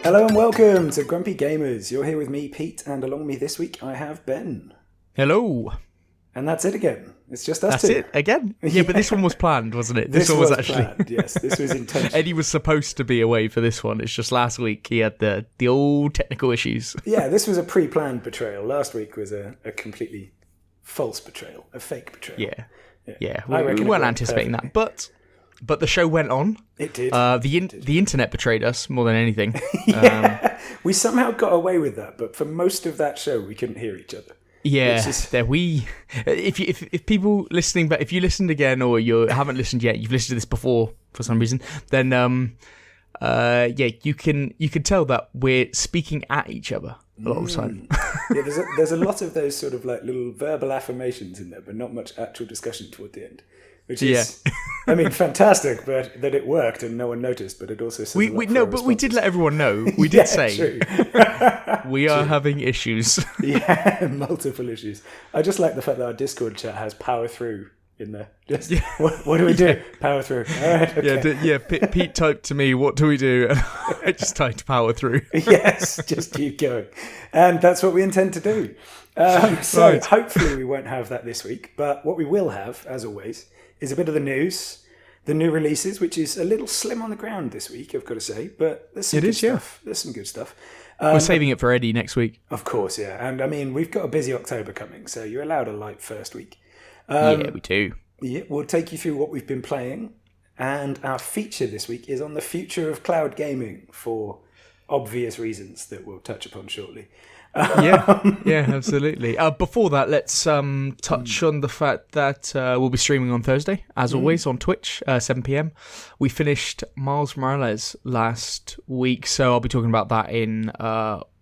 Hello and welcome to Grumpy Gamers. You're here with me, Pete, and along with me this week I have Ben. Hello. And that's it again. It's just us two. That's it again? Yeah, but this one was planned, wasn't it? This one was actually planned, yes. This was intentional. Eddie was supposed to be away for this one. It's just last week he had the old technical issues. Yeah, this was a pre-planned betrayal. Last week was a completely false betrayal, a fake betrayal. Yeah. We weren't anticipating that, but the show went on. It did. The internet betrayed us more than anything. We somehow got away with that, but for most of that show we couldn't hear each other. Yeah, if people listening, but if you listened again or you haven't listened yet, you've listened to this before for some reason, then you can tell that we're speaking at each other a lot of the time. Yeah, there's a lot of those sort of like little verbal affirmations in there, but not much actual discussion toward the end. Which is, I mean, fantastic, but that it worked and no one noticed. But it also says we did let everyone know. We did say true. we are having issues. Yeah, multiple issues. I just like the fact that our Discord chat has power through in there. Just what do we do? Power through. All right, okay. Pete typed to me, "What do we do?" And I just typed power through. Yes, just keep going, and that's what we intend to do. So hopefully we won't have that this week, but what we will have, as always, is a bit of the news, the new releases, which is a little slim on the ground this week, I've got to say, but there's some good stuff. There's some good stuff. We're saving it for Eddie next week. Of course, yeah. And I mean, we've got a busy October coming, so you're allowed a light first week. Yeah, we do. Yeah, we'll take you through what we've been playing, and our feature this week is on the future of cloud gaming for obvious reasons that we'll touch upon shortly. Yeah, absolutely. Before that, let's touch on the fact that we'll be streaming on Thursday, as always, on Twitch, 7 p.m. We finished Miles Morales last week, so I'll be talking about that in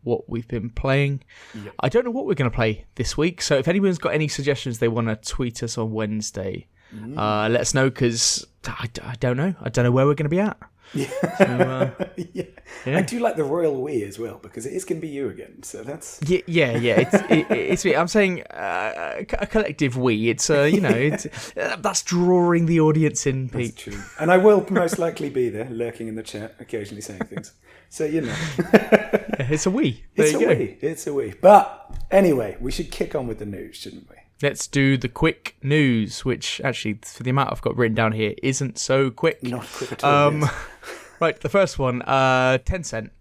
what we've been playing. Yep. I don't know what we're going to play this week, so if anyone's got any suggestions they want to tweet us on Wednesday, let us know, because I don't know. I don't know where we're going to be at. Yeah. So, yeah. I do like the royal we as well, because it is going to be you again. So that's It's I'm saying a collective we. It's that's drawing the audience in. Pete. That's true, and I will most likely be there, lurking in the chat, occasionally saying things. So it's a we. It's a we. But anyway, we should kick on with the news, shouldn't we? Let's do the quick news, which actually, for the amount I've got written down here, isn't so quick. Not quick at all. Yes. Right, the first one, Tencent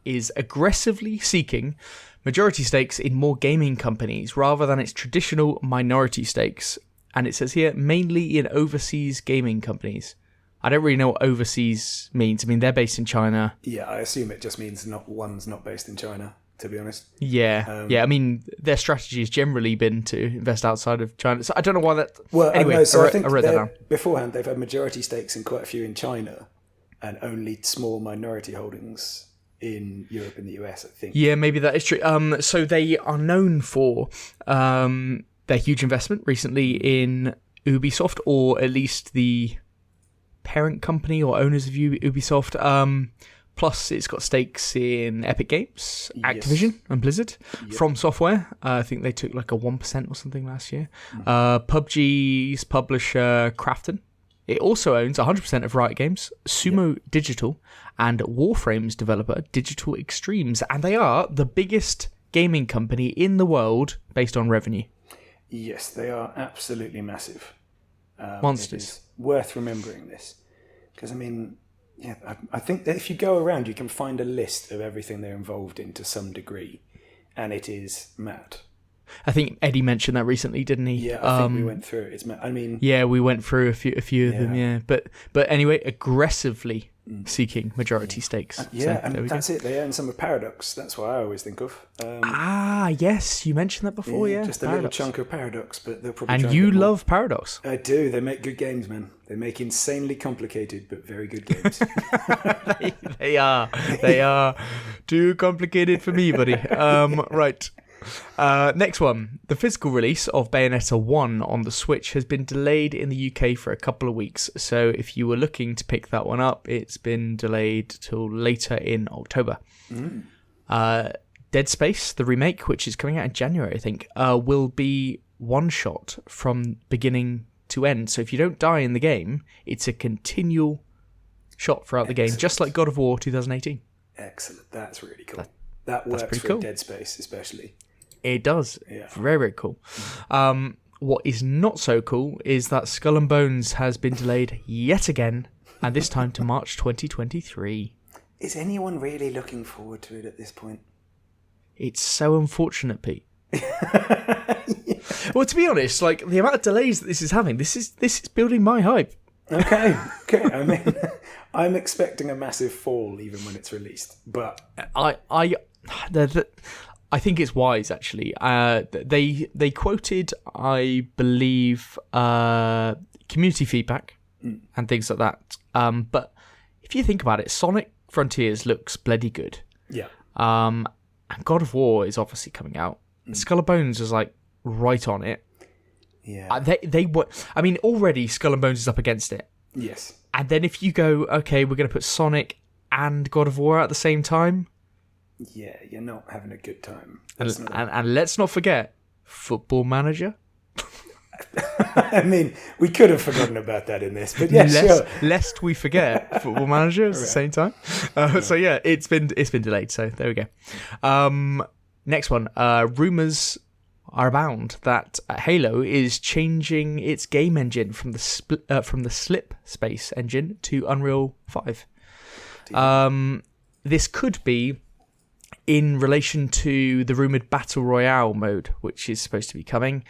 is aggressively seeking majority stakes in more gaming companies rather than its traditional minority stakes. And it says here, mainly in overseas gaming companies. I don't really know what overseas means. I mean, they're based in China. Yeah, I assume it just means one's not based in China, to be honest. Yeah. I mean, their strategy has generally been to invest outside of China. So I don't know why that... Well, anyway, no, so I think read that down. Beforehand, they've had majority stakes in quite a few in China and only small minority holdings in Europe and the US, I think. Yeah, maybe that is true. So they are known for their huge investment recently in Ubisoft, or at least the parent company or owners of Ubisoft. Plus, it's got stakes in Epic Games, Activision, and Blizzard. Yep. From Software, I think they took like a 1% or something last year. PUBG's publisher, Krafton. It also owns 100% of Riot Games, Sumo Digital, and Warframe's developer, Digital Extremes. And they are the biggest gaming company in the world based on revenue. Yes, they are absolutely massive. Monsters. It is worth remembering this. Because, I mean... Yeah, I think that if you go around, you can find a list of everything they're involved in to some degree, and it is mad. I think Eddie mentioned that recently, didn't he? Yeah, I think we went through it. It's mad. I mean, yeah, we went through a few of them. Yeah, but anyway, aggressively seeking majority stakes. Yeah, so, and that's it. They own some of Paradox. That's what I always think of. Yes, you mentioned that before. Yeah, just a little chunk of Paradox, but they'll probably. And you love Paradox. I do. They make good games, man. They make insanely complicated but very good games. they are too complicated for me, buddy. Right. Next one. The physical release of Bayonetta 1 on the Switch has been delayed in the UK for a couple of weeks. So if you were looking to pick that one up, it's been delayed till later in October. Dead Space, the remake, which is coming out in January, I think, will be one shot from beginning to end. So if you don't die in the game, it's a continual shot throughout the game, just like God of War 2018. Excellent. That's really cool. That works pretty for cool. Dead Space, especially. It does. Yeah. Very, very cool. What is not so cool is that Skull and Bones has been delayed yet again, and this time to March 2023. Is anyone really looking forward to it at this point? It's so unfortunate, Pete. Well, to be honest, like the amount of delays that this is having, this is building my hype. Okay. I mean, I'm expecting a massive fall even when it's released, but I think it's wise actually. They quoted, I believe, community feedback and things like that. But if you think about it, Sonic Frontiers looks bloody good. Yeah. And God of War is obviously coming out. Skull and Bones is like right on it. Yeah. They were. I mean, already Skull and Bones is up against it. Yes. And then if you go, okay, we're going to put Sonic and God of War out at the same time. Yeah, you're not having a good time. And let's not forget Football Manager. I mean, we could have forgotten about that in this, but yeah, sure. Lest we forget Football Manager at the same time. So yeah, it's been delayed. So there we go. Next one. Rumors are abound that Halo is changing its game engine from the Slip Space engine to Unreal 5. This could be in relation to the rumoured Battle Royale mode, which is supposed to be coming.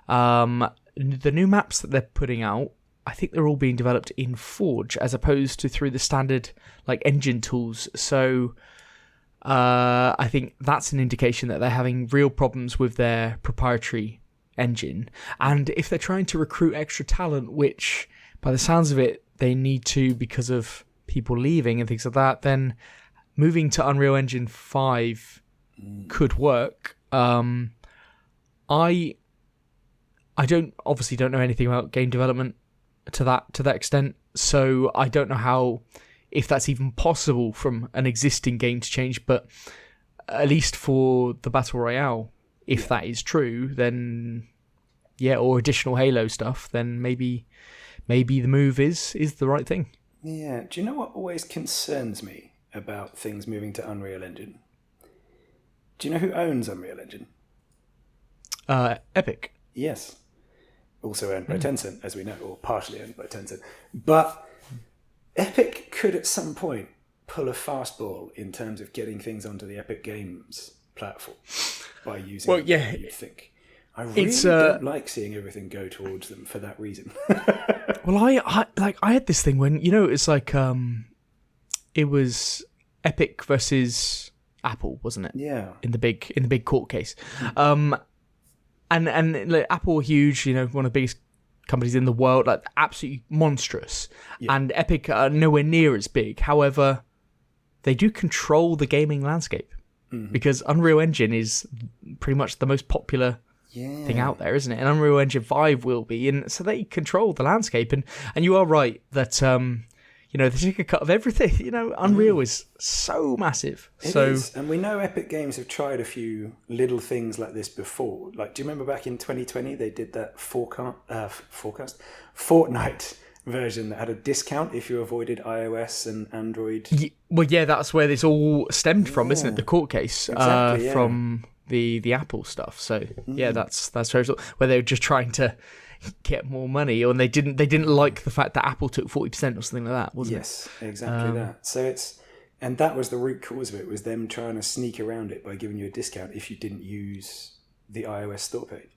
The new maps that they're putting out, I think they're all being developed in Forge as opposed to through the standard like engine tools. So I think that's an indication that they're having real problems with their proprietary engine. And if they're trying to recruit extra talent, which by the sounds of it, they need to because of people leaving and things like that, then moving to Unreal Engine 5 could work. I don't know anything about game development to that extent, so I don't know if that's even possible from an existing game to change, but at least for the Battle Royale, if that is true, then yeah, or additional Halo stuff, then maybe the move is the right thing. Yeah. Do you know what always concerns me about things moving to Unreal Engine? Do you know who owns Unreal Engine? Epic. Yes. Also owned by Tencent, as we know, or partially owned by Tencent. But Epic could at some point pull a fastball in terms of getting things onto the Epic Games platform by using it, you think. I really don't like seeing everything go towards them for that reason. Well, I had this thing when, it's like it was Epic versus Apple, wasn't it? Yeah. In the big court case. And like, Apple are huge, one of the biggest companies in the world, like absolutely monstrous. Yeah. And Epic are nowhere near as big. However, they do control the gaming landscape because Unreal Engine is pretty much the most popular thing out there, isn't it? And Unreal Engine 5 will be, and so they control the landscape. And you are right that they take a cut of everything. Unreal is so massive. It is. And we know Epic Games have tried a few little things like this before. Like, do you remember back in 2020 they did that Fortnite version that had a discount if you avoided iOS and Android? That's where this all stemmed from, isn't it? The court case exactly, from the Apple stuff. So that's very where they were just trying to get more money, and they didn't like the fact that Apple took 40% or something like that, wasn't it? Yes, exactly that. So and that was the root cause of it, was them trying to sneak around it by giving you a discount if you didn't use the iOS store page.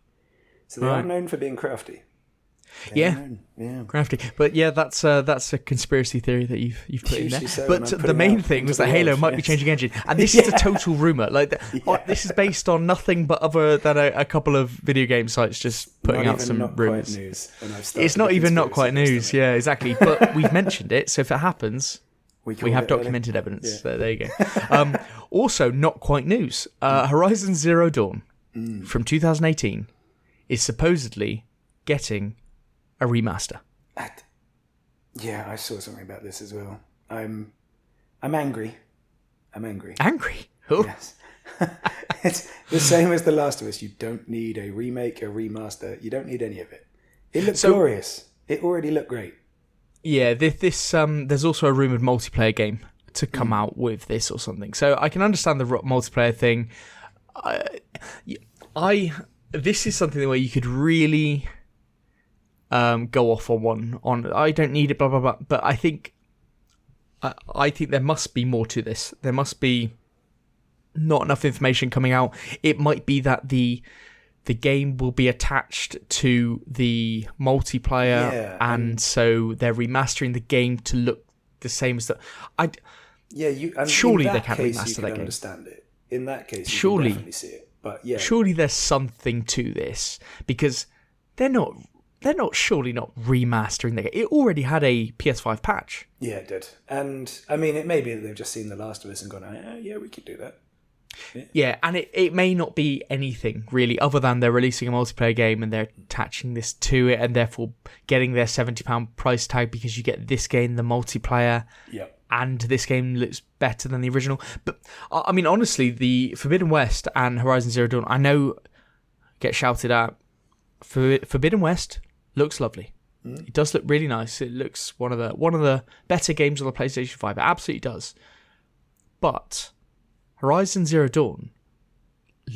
So they are known for being crafty. Yeah, crafty. But yeah, that's a conspiracy theory that you've put in there. But the main thing was that Halo might be changing engine, and this is a total rumor. Like this is based on nothing but other than a couple of video game sites just putting out some rumors. It's not even not quite news. Yeah, exactly. But we've mentioned it, so if it happens, we have documented evidence. Yeah. So there you go. Also, not quite news. Horizon Zero Dawn from 2018 is supposedly getting a remaster. Yeah, I saw something about this as well. I'm angry. Angry? Oh. Yes. It's the same as The Last of Us. You don't need a remake, a remaster. You don't need any of it. It looked glorious. It already looked great. Yeah, this there's also a rumoured multiplayer game to come out with this or something. So I can understand the multiplayer thing. This is something where you could really go off on one. I don't need it, blah blah blah. But I think there must be more to this. There must be not enough information coming out. It might be that the game will be attached to the multiplayer, and so they're remastering the game to look the same as the. Surely they can't remaster that game. Understand it. In that case, surely you can definitely see it. But yeah, surely there's something to this, because they're surely not remastering the game. It already had a PS5 patch. Yeah, it did. And I mean, it may be that they've just seen The Last of Us and gone, oh, yeah, we could do that. Yeah, and it may not be anything really other than they're releasing a multiplayer game and they're attaching this to it, and therefore getting their £70 price tag because you get this game, the multiplayer. Yeah. And this game looks better than the original. But, I mean, honestly, the Forbidden West and Horizon Zero Dawn, I know get shouted at. Forbidden West looks lovely. It does look really nice. It looks one of the better games on the PlayStation 5. It absolutely does. But Horizon Zero Dawn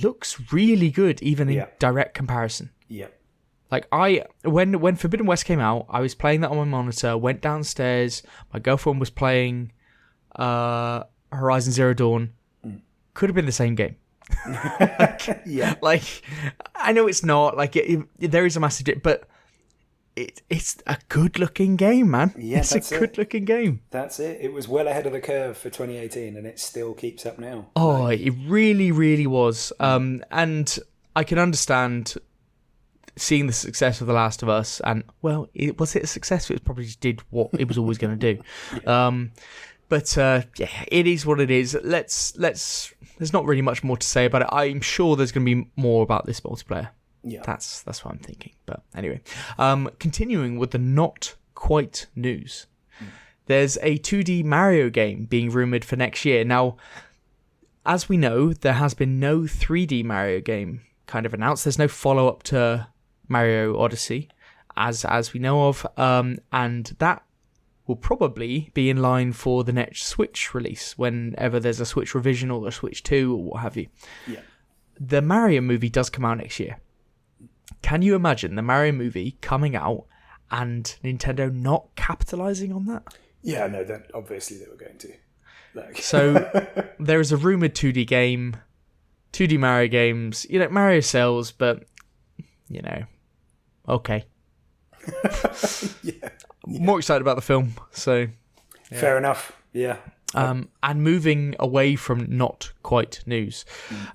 looks really good, even in direct comparison. Yeah. Like, when Forbidden West came out, I was playing that on my monitor, went downstairs, my girlfriend was playing Horizon Zero Dawn. Could have been the same game. Like, I know it's not, like, there is a massive dip, but it's a good-looking game, man. Yeah, it's a good-looking game. That's it. It was well ahead of the curve for 2018, and it still keeps up now. Oh, it really, really was. And I can understand seeing the success of The Last of Us, and was it a success? It probably just did what it was always going to do. But it is what it is. Let's. There's not really much more to say about it. I'm sure there's going to be more about this multiplayer. Yeah, that's what I'm thinking. But anyway, continuing with the not quite news. There's a 2D Mario game being rumored for next year. Now, as we know, there has been no 3D Mario game kind of announced. There's no follow-up to Mario Odyssey, as we know of, and that will probably be in line for the next Switch release, whenever there's a Switch revision or a Switch 2 or what have you. Yeah. The Mario movie does come out next year. Can you imagine the Mario movie coming out and Nintendo not capitalizing on that? Yeah, no, that obviously they were going to. So there is a rumored 2D game, 2D Mario games. Mario sells, but okay. More excited about the film, so fair enough. Yeah. And moving away from not quite news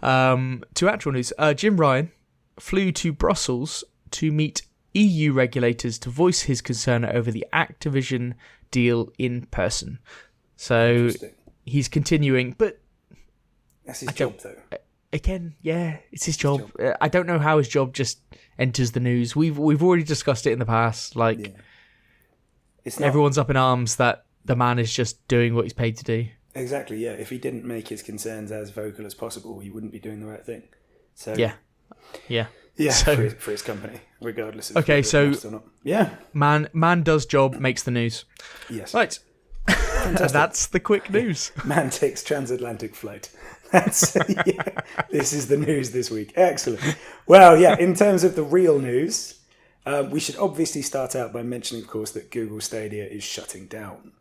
to actual news, Jim Ryan flew to Brussels to meet EU regulators to voice his concern over the Activision deal in person. So he's continuing, but that's his job, though. Again, yeah, it's his job. I don't know how his job just enters the news. We've already discussed it in the past. It's not, everyone's up in arms that the man is just doing what he's paid to do. Exactly. Yeah. If he didn't make his concerns as vocal as possible, he wouldn't be doing the right thing. So yeah. So, for his company, regardless of okay. So or not. Yeah, man does job, makes the news. Yes. Right. That's the quick news. Man takes transatlantic flight. This is the news this week. Excellent. Well, yeah, in terms of the real news, we should obviously start out by mentioning, of course, that Google Stadia is shutting down.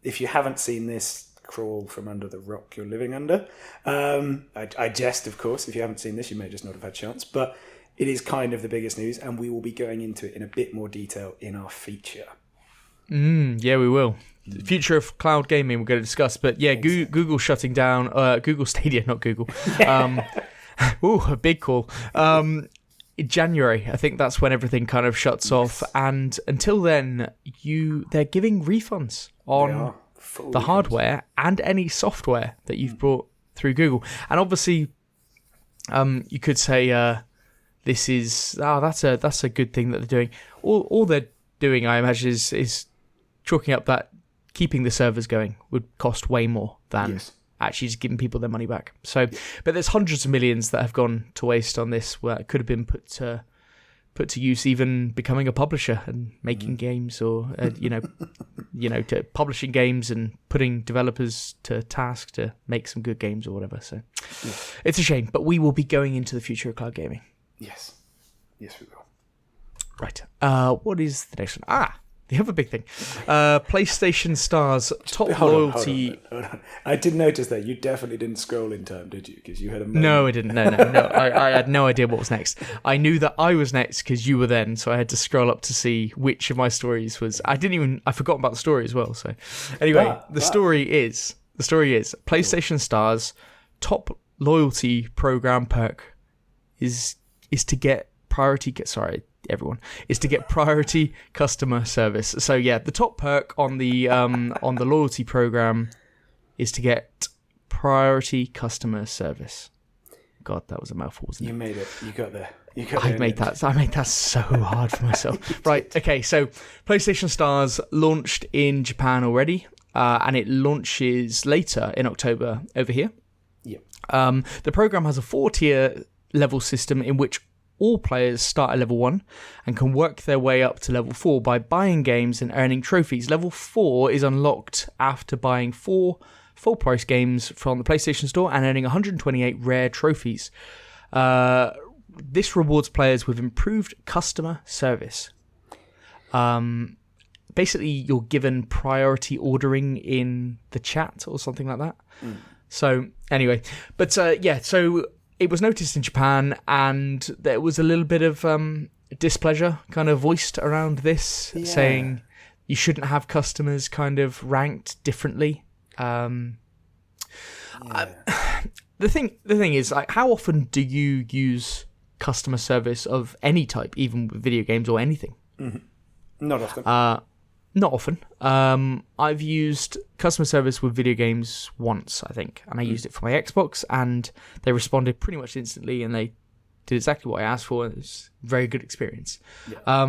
If you haven't seen this, crawl from under the rock you're living under. I jest, of course. If you haven't seen this, you may just not have had a chance. But it is kind of the biggest news, and we will be going into it in a bit more detail in our feature. Yeah, we will. The future of cloud gaming we're going to discuss. But yeah, Google shutting down. Google Stadia, not Google. A big call. In January, I think that's when everything kind of shuts off. And until then, they're giving refunds on the hardware and any software that you've brought through Google. And obviously, you could say this is that's a good thing that they're doing. All they're doing, I imagine, is chalking up that keeping the servers going would cost way more than actually just giving people their money back. So, but there's hundreds of millions that have gone to waste on this, where it could have been put put to use even becoming a publisher and making games, or to publishing games and putting developers to task to make some good games or whatever. So it's a shame, but we will be going into the future of cloud gaming. Yes, we will. Right. What is the next one? The other big thing. PlayStation Stars top loyalty. Hold on. I did notice that you definitely didn't scroll in time, did you? Because you had a moment. No, I didn't. No. I had no idea what was next. I knew that I was next because you were then, so I had to scroll up to see which of my stories was. I forgot about the story as well. So, anyway, the story is PlayStation Stars top loyalty program perk is to get priority. Everyone is to get priority customer service. So yeah, the top perk on the loyalty program is to get priority customer service. God, that was a mouthful, wasn't it? You made it. You got there. I made that so hard for myself. Right. Okay. So PlayStation Stars launched in Japan already, and it launches later in October over here. Yep. The program has a 4-tier level system in which all players start at level 1 and can work their way up to level 4 by buying games and earning trophies. Level 4 is unlocked after buying 4 full-price games from the PlayStation Store and earning 128 rare trophies. This rewards players with improved customer service. Basically, you're given priority ordering in the chat or something like that. So, anyway. But, so it was noticed in Japan, and there was a little bit of displeasure kind of voiced around this, saying you shouldn't have customers kind of ranked differently. The thing is, like, how often do you use customer service of any type, even with video games or anything? Not often. Not often. I've used customer service with video games once, I think, and I used it for my Xbox, and they responded pretty much instantly, and they did exactly what I asked for. It was a very good experience. Yeah.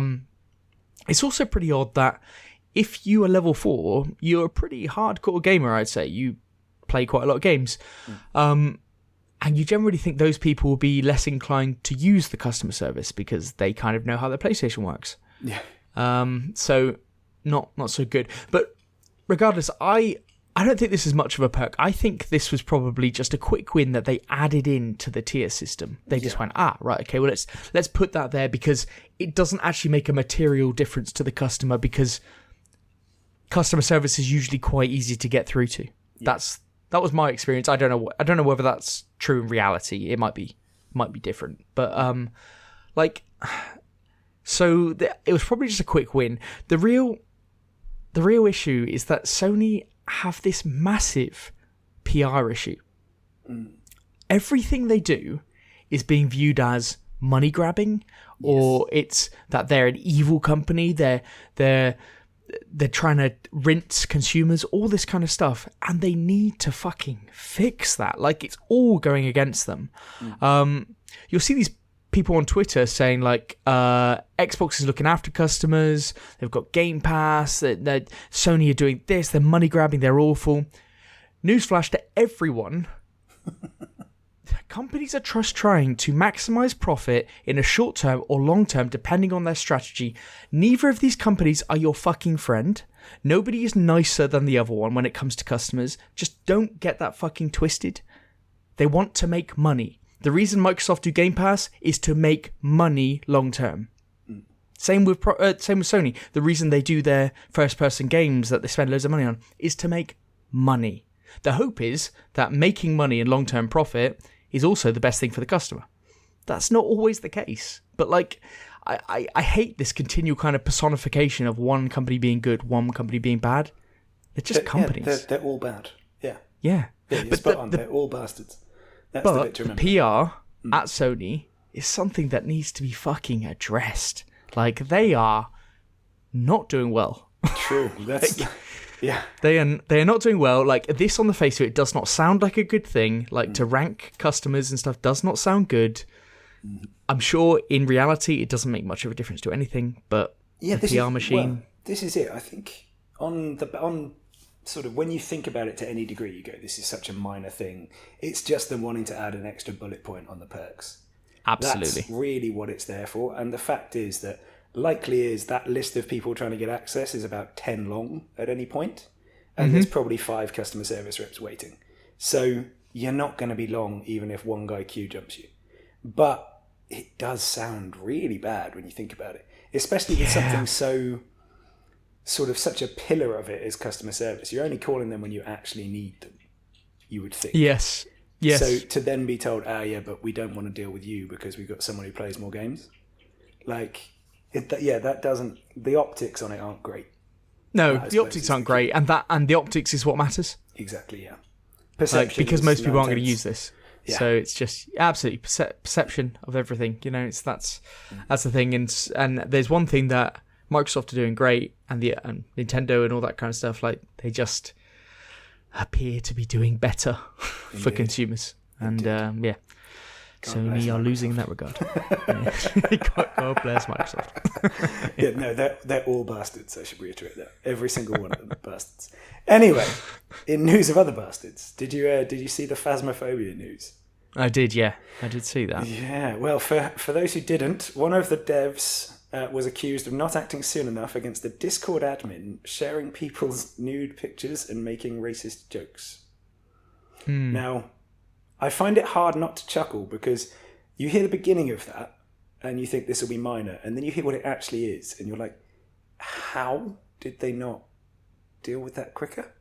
It's also pretty odd that if you are level 4, you're a pretty hardcore gamer, I'd say. You play quite a lot of games. And you generally think those people will be less inclined to use the customer service because they kind of know how their PlayStation works. Yeah. So not so good. But regardless, I don't think this is much of a perk. I think this was probably just a quick win that they added into the tier system. They just went, right, okay, well let's put that there because it doesn't actually make a material difference to the customer because customer service is usually quite easy to get through to. Yeah. That was my experience. I don't know whether that's true in reality. It might be different. But it was probably just a quick win. The real issue is that Sony have this massive PR issue. Everything they do is being viewed as money grabbing, or it's that they're an evil company. They're trying to rinse consumers, all this kind of stuff, and they need to fucking fix that. Like, it's all going against them. You'll see these people on Twitter saying like Xbox is looking after customers, they've got Game Pass, that Sony are doing this, they're money grabbing, they're awful. Newsflash to everyone. Companies are just trying to maximize profit in a short term or long term depending on their strategy. Neither of these companies are your fucking friend. Nobody is nicer than the other one when it comes to customers. Just don't get that fucking twisted. They want to make money. The reason Microsoft do Game Pass is to make money long term. Same with Sony. The reason they do their first-person games that they spend loads of money on is to make money. The hope is that making money and long-term profit is also the best thing for the customer. That's not always the case. But like, I hate this continual kind of personification of one company being good, one company being bad. They're just companies. Yeah, they're all bad. Yeah. Yeah. You're spot on. They're all bastards. That's the bit to remember. PR at Sony is something that needs to be fucking addressed. Like, they are not doing well. True. That's... Yeah. They are not doing well. Like, this on the face of it does not sound like a good thing. Like, to rank customers and stuff does not sound good. I'm sure in reality it doesn't make much of a difference to anything, but the PR machine... Well, this is it. I think on sort of when you think about it to any degree, you go, this is such a minor thing. It's just them wanting to add an extra bullet point on the perks. Absolutely. That's really what it's there for. And the fact is that likely is that list of people trying to get access is about 10 long at any point, and there's probably 5 customer service reps waiting. So you're not going to be long even if one guy queue jumps you. But it does sound really bad when you think about it, especially with something so sort of such a pillar of it as customer service. You're only calling them when you actually need them, you would think. Yes. So to then be told, but we don't want to deal with you because we've got someone who plays more games, that doesn't. The optics on it aren't great. No, the optics aren't great, and the optics is what matters. Exactly, yeah. Perception, because most people aren't going to use this, so it's just absolutely perception of everything. That's the thing, and there's one thing that Microsoft are doing great, and Nintendo and all that kind of stuff. Like they just appear to be doing better for consumers, and Sony are losing in that regard. God bless Microsoft. They're all bastards. I should reiterate that. Every single one of them are bastards. Anyway, in news of other bastards, did you see the Phasmophobia news? I did, yeah. I did see that. Yeah. Well, for those who didn't, one of the devs was accused of not acting soon enough against the Discord admin sharing people's nude pictures and making racist jokes. Now, I find it hard not to chuckle because you hear the beginning of that and you think this will be minor, and then you hear what it actually is and you're like, how did they not deal with that quicker?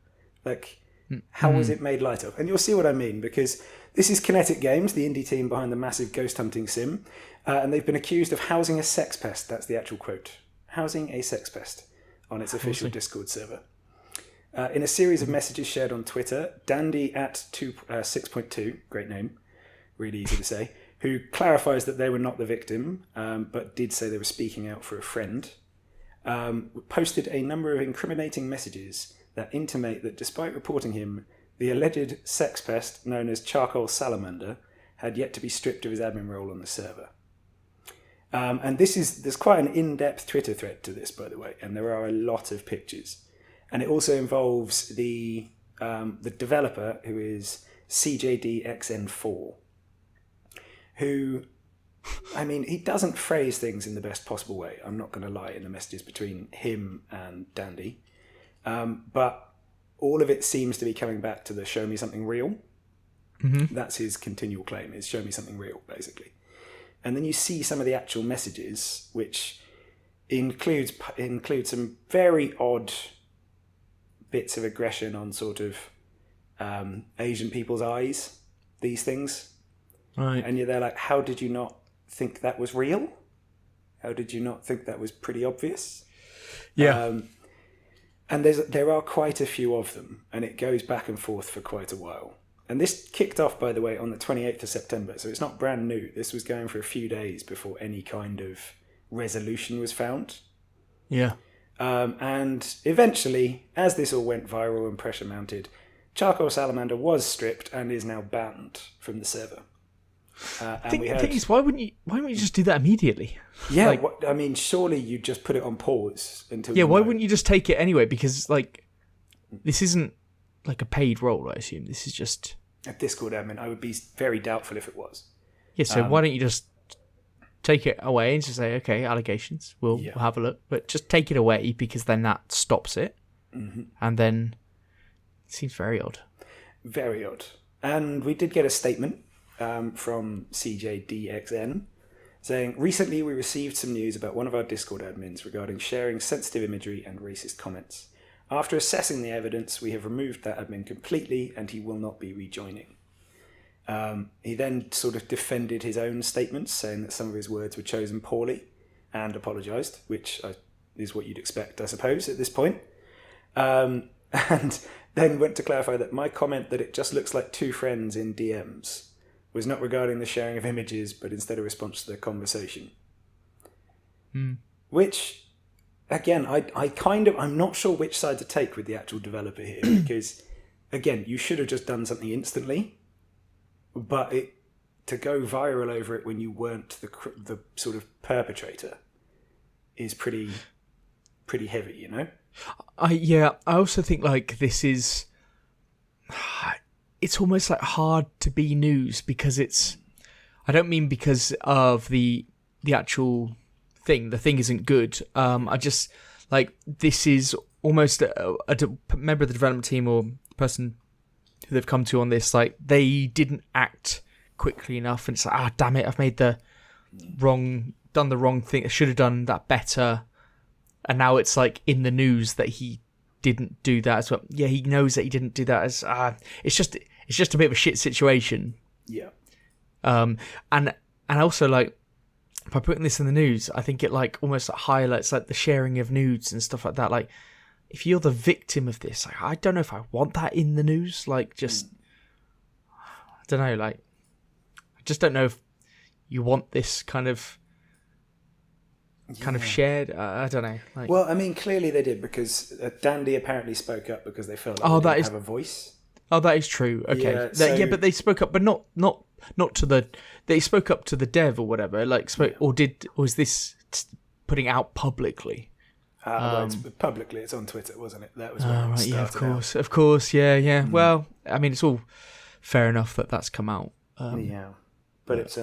How was it made light of? And you'll see what I mean, because this is Kinetic Games, the indie team behind the massive ghost hunting sim, and they've been accused of housing a sex pest. That's the actual quote. Housing a sex pest on its official Discord server. In a series of messages shared on Twitter, Dandy at 6.2, great name, really easy to say, who clarifies that they were not the victim, but did say they were speaking out for a friend, posted a number of incriminating messages that intimate that despite reporting him, the alleged sex pest known as Charcoal Salamander had yet to be stripped of his admin role on the server. And there's quite an in-depth Twitter thread to this, by the way, and there are a lot of pictures. And it also involves the developer, who is CJDXN4, who, he doesn't phrase things in the best possible way. I'm not going to lie in the messages between him and Dandy. But all of it seems to be coming back to the show me something real. Mm-hmm. That's his continual claim, is show me something real, basically. And then you see some of the actual messages, which include some very odd bits of aggression on sort of Asian people's eyes, these things. Right. And you're there like, how did you not think that was real? How did you not think that was pretty obvious? Yeah. And there are quite a few of them, and it goes back and forth for quite a while. And this kicked off, by the way, on the 28th of September, so it's not brand new. This was going for a few days before any kind of resolution was found. Yeah. And eventually, as this all went viral and pressure mounted, Charcoal Salamander was stripped and is now banned from the server. The thing is, why wouldn't you just do that immediately? Yeah, surely you'd just put it on pause until. Yeah, why wouldn't you just take it anyway? Because this isn't like a paid role, I assume. This is just a Discord admin. I would be very doubtful if it was. Yeah, so why don't you just take it away and just say, okay, allegations, we'll have a look, but just take it away, because then that stops it, and then it seems very odd. Very odd. And we did get a statement from CJDXN saying, recently we received some news about one of our Discord admins regarding sharing sensitive imagery and racist comments. After assessing the evidence, we have removed that admin completely and he will not be rejoining. He then sort of defended his own statements, saying that some of his words were chosen poorly, and apologised, which is what you'd expect, I suppose, at this point. And then went to clarify that my comment that it just looks like two friends in DMs was not regarding the sharing of images, but instead a response to the conversation. Which, again, I'm not sure which side to take with the actual developer here, because, again, you should have just done something instantly, but to go viral over it when you weren't the sort of perpetrator is pretty heavy, you know? I also think this is, it's almost hard to be news, because I don't mean because of the actual thing. The thing isn't good. I just like this is almost a member of the development team or person who they've come to on this. Like they didn't act quickly enough, and it's like, damn it, I've made done the wrong thing. I should have done that better. And now it's like in the news that he didn't do that as well. Yeah, he knows that he didn't do that. It's just a bit of a shit situation. Yeah. And also like by putting this in the news, I think it like almost like highlights like the sharing of nudes and stuff like that. Like if you're the victim of this, like I don't know if I want that in the news. Like just I don't know. Like I just don't know if you want this kind of shared. I don't know. Like, well, I mean, clearly they did because Dandy apparently spoke up because they felt like they didn't have a voice. Oh, that is true. Okay, Yeah, but they spoke up, but not to the. They spoke up to the dev or whatever. Like or was this putting out publicly? Well, it's publicly, it's on Twitter, wasn't it? That was where it started. Yeah, of course, yeah. Well, I mean, it's all fair enough that that's come out. But it's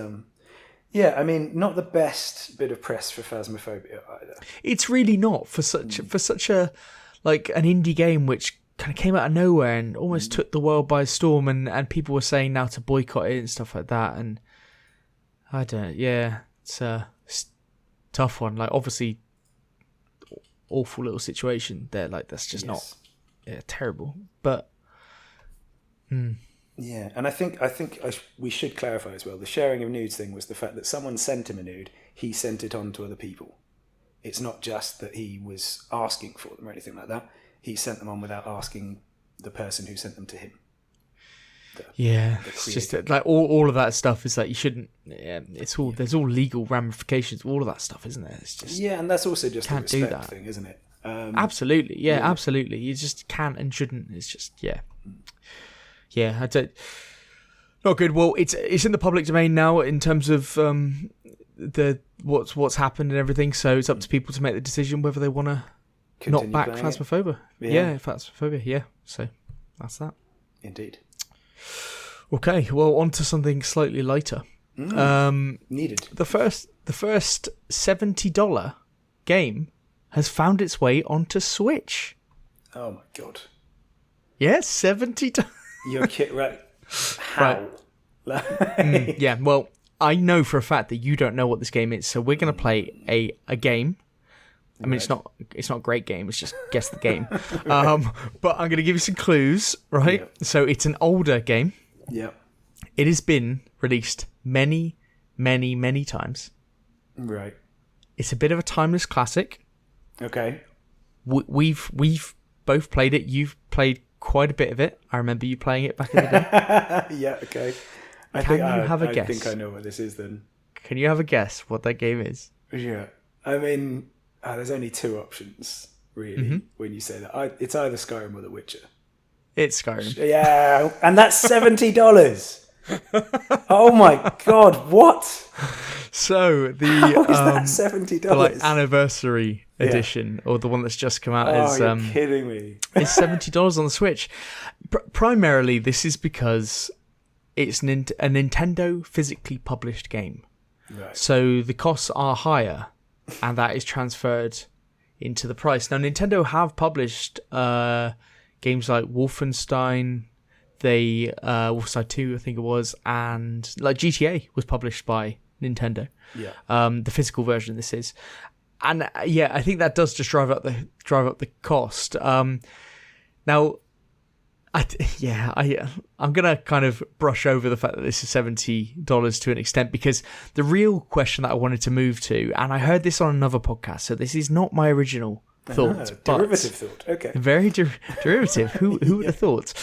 yeah, I mean, not the best bit of press for Phasmophobia either. It's really not for such a like an indie game which kind of came out of nowhere and almost took the world by storm, and people were saying now to boycott it and stuff like that. And I don't, it's a tough one. Like obviously, awful little situation there. Like that's just not terrible, but. Yeah, and I think we should clarify as well. The sharing of nudes thing was the fact that someone sent him a nude, he sent it on to other people. It's not just that he was asking for them or anything like that. He sent them on without asking the person who sent them to him. It's just like all of that stuff is like you shouldn't. Yeah, it's all there's all legal ramifications. All of that stuff, isn't there? It's just and that's also just a respect do that thing, isn't it? Absolutely, absolutely. You just can't and shouldn't. It's just I don't. Not good. Well, it's in the public domain now in terms of the what's happened and everything. So it's up to people to make the decision whether they want to not back Phasmophobia. Phasmophobia. Yeah. So that's that. Indeed. Okay. Well, on to something slightly lighter. Needed. The first $70 game has found its way onto Switch. Oh my god. Yes, $70. You're kidding, right? How? Right. Well, I know for a fact that you don't know what this game is, so we're going to play a game. I mean, it's not a great game. It's just guess the game. But I'm going to give you some clues, right? Yep. So it's an older game. Yeah. It has been released many, many, many times. Right. It's a bit of a timeless classic. Okay. We've both played it. You've played quite a bit of it. I remember you playing it back in the day. Yeah, okay. I have a guess? I think I know what this is then. Can you have a guess what that game is? Yeah. I mean, there's only two options, really, when you say that. It's either Skyrim or The Witcher. It's Skyrim. Yeah, and that's $70. Oh my god, what? So how is that $70? The anniversary edition, or the one that's just come out, is you're kidding me. It's $70 on the Switch. Primarily, this is because it's a Nintendo physically published game, right. So the costs are higher, and that is transferred into the price. Now, Nintendo have published games like Wolfenstein. Wolfenstein 2, I think it was, and like GTA was published by Nintendo. Yeah. The physical version this is. And I think that does just drive up the cost. Now I'm gonna kind of brush over the fact that this is $70 to an extent, because the real question that I wanted to move to, and I heard this on another podcast, so this is not my original thought. Derivative thought. Okay. Very derivative. Who would have thought?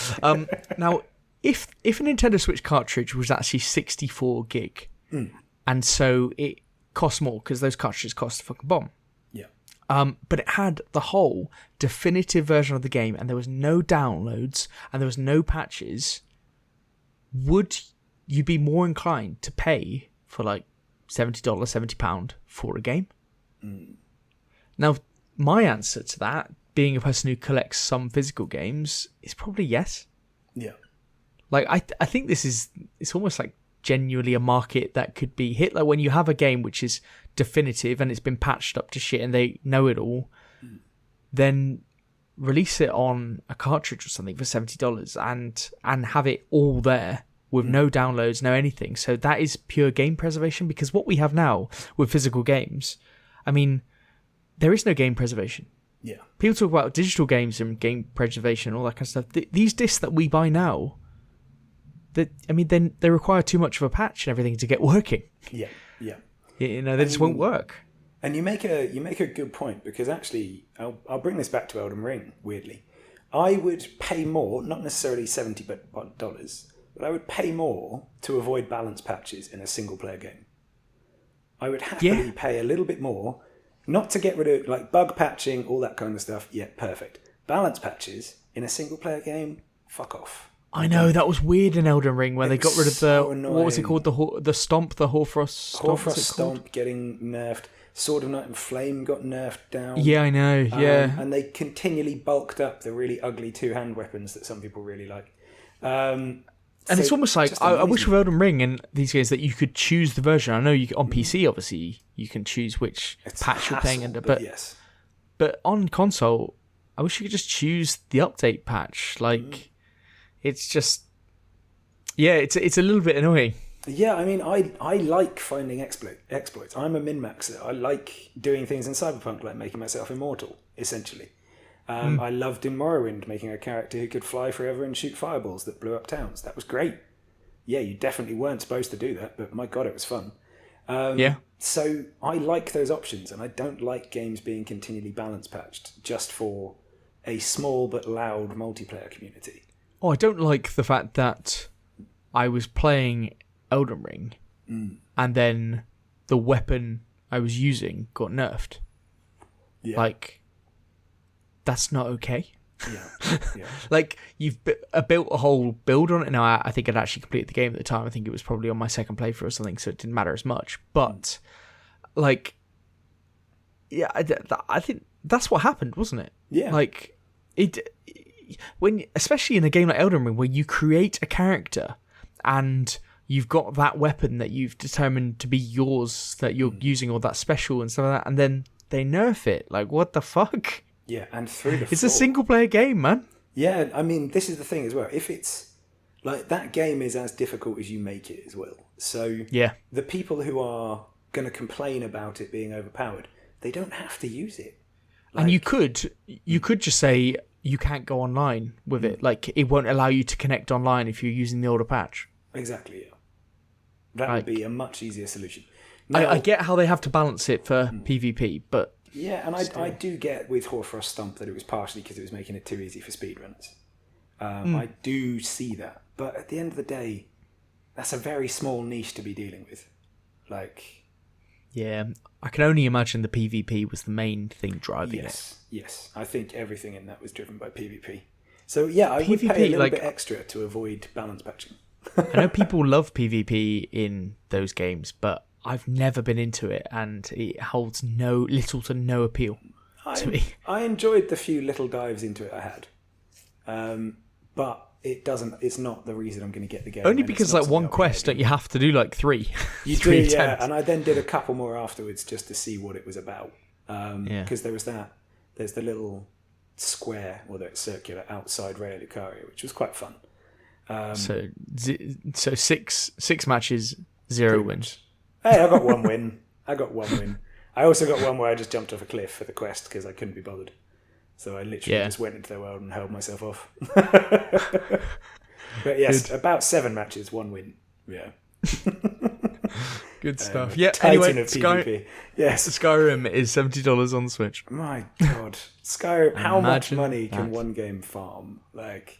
Now, if a Nintendo Switch cartridge was actually 64 gig, and so it cost more because those cartridges cost a fucking bomb. Yeah. But it had the whole definitive version of the game, and there was no downloads and there was no patches. Would you be more inclined to pay for like $70, £70 for a game? Now, my answer to that, being a person who collects some physical games, is probably yes. Yeah. Like I think it's almost like genuinely a market that could be hit. Like when you have a game which is definitive and it's been patched up to shit and they know it all, then release it on a cartridge or something for $70 and have it all there with no downloads, no anything. So that is pure game preservation, because what we have now with physical games, I mean, there is no game preservation. Yeah. People talk about digital games and game preservation and all that kind of stuff. These discs that we buy now, then they require too much of a patch and everything to get working. Yeah, yeah. You know, they just won't work. And you make a good point, because actually, I'll bring this back to Elden Ring. Weirdly, I would pay more, not necessarily $70, but I would pay more to avoid balance patches in a single player game. I would happily pay a little bit more, not to get rid of like bug patching, all that kind of stuff. Yeah, perfect. Balance patches in a single player game, fuck off. I know, that was weird in Elden Ring when they got rid of so what was it called, the stomp, the Hoarfrost stomp. Hoarfrost stomp getting nerfed. Sword of Night and Flame got nerfed down. Yeah, I know. Yeah, and they continually bulked up the really ugly two-hand weapons that some people really like. And it's almost like I wish with Elden Ring and these games that you could choose the version. I know you on PC, obviously, you can choose which patch you're playing under, but yes. But on console, I wish you could just choose the update patch. Like, it's just, it's a little bit annoying. Yeah, I mean, I like finding exploits. I'm a min-maxer. I like doing things in Cyberpunk, like making myself immortal, essentially. I loved in Morrowind making a character who could fly forever and shoot fireballs that blew up towns. That was great. Yeah, you definitely weren't supposed to do that, but my God, it was fun. So I like those options, and I don't like games being continually balance patched just for a small but loud multiplayer community. Oh, I don't like the fact that I was playing Elden Ring and then the weapon I was using got nerfed. Yeah. Like, that's not okay. Yeah. Like, you've built a whole build on it. Now, I think I'd actually completed the game at the time. I think it was probably on my second playthrough or something, so it didn't matter as much. But, like, yeah, I think that's what happened, wasn't it? Yeah. Like, especially in a game like Elden Ring, where you create a character and you've got that weapon that you've determined to be yours, that you're using, or that special and stuff like that, and then they nerf it. Like, what the fuck? Yeah, and through the It's a single-player game, man. Yeah, I mean, this is the thing as well. If it's, like, that game is as difficult as you make it as well. So, the people who are going to complain about it being overpowered, they don't have to use it. Like, and you could just say you can't go online with it. Like, it won't allow you to connect online if you're using the older patch. Exactly, yeah. That would be a much easier solution. Now, I get how they have to balance it for PvP, but... Yeah, and I do get with Hoarfrost Stomp that it was partially because it was making it too easy for speedrunners. I do see that. But at the end of the day, that's a very small niche to be dealing with. Like... Yeah, I can only imagine the PvP was the main thing driving it. Yes. I think everything in that was driven by PvP. So yeah, I would pay a little bit extra to avoid balance patching. I know people love PvP in those games, but I've never been into it, and it holds little to no appeal to me. I enjoyed the few little dives into it I had, but it's not the reason I'm going to get the game. Only because like one quest, don't you have to do like three? You do, yeah. And I then did a couple more afterwards just to see what it was about. Because there's the little square, although it's circular, outside Raya Lucaria, which was quite fun. So 6 matches, 0 wins. Hey, I got one win. I also got one where I just jumped off a cliff for the quest because I couldn't be bothered. So I literally just went into their world and held myself off. But yes, about 7 matches, 1 win. Yeah. Good stuff. Yeah. Titan Anyway, of PvP. Yes. Skyrim is $70 on Switch. My God, Skyrim. How much money can one game farm? Like.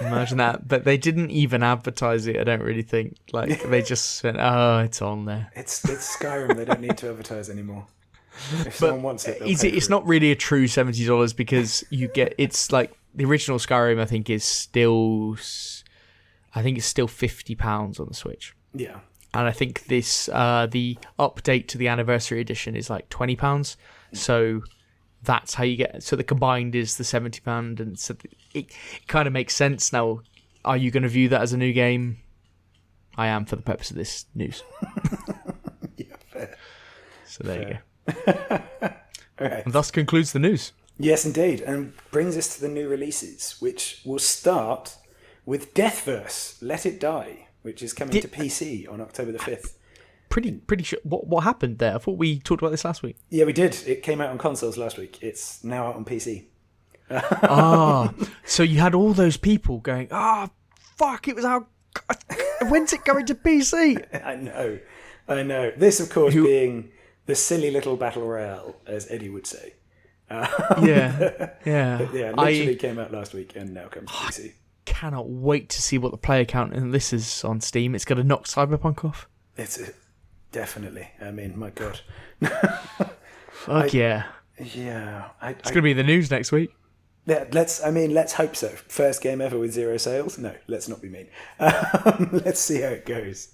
Imagine that, but they didn't even advertise it. I don't really think. Like they just said, "Oh, it's on there." It's Skyrim. They don't need to advertise anymore. If someone wants it, it's not really a true $70 because you get. It's like the original Skyrim. I think it's still £50 on the Switch. Yeah, and I think this the update to the anniversary edition is like £20. So. That's how you get. So the combined is the £70, and so it kind of makes sense now. Are you going to view that as a new game? I am for the purpose of this news. Yeah, fair. So there you go. All right. And thus concludes the news. Yes, indeed. And brings us to the new releases, which will start with Deathverse, Let It Die, which is coming to PC on October the 5th. Pretty sure. What happened there? I thought we talked about this last week. Yeah, we did. It came out on consoles last week. It's now out on PC. So you had all those people going, fuck, it was out. When's it going to PC? I know. This, of course, being the silly little battle royale, as Eddie would say. Yeah. Literally came out last week and now comes to PC. Cannot wait to see what the player count and this is on Steam. It's going to knock Cyberpunk off. Definitely. I mean, my God. Fuck yeah. Yeah. It's going to be in the news next week. Yeah, let's hope so. First game ever with 0 sales? No, let's not be mean. Let's see how it goes.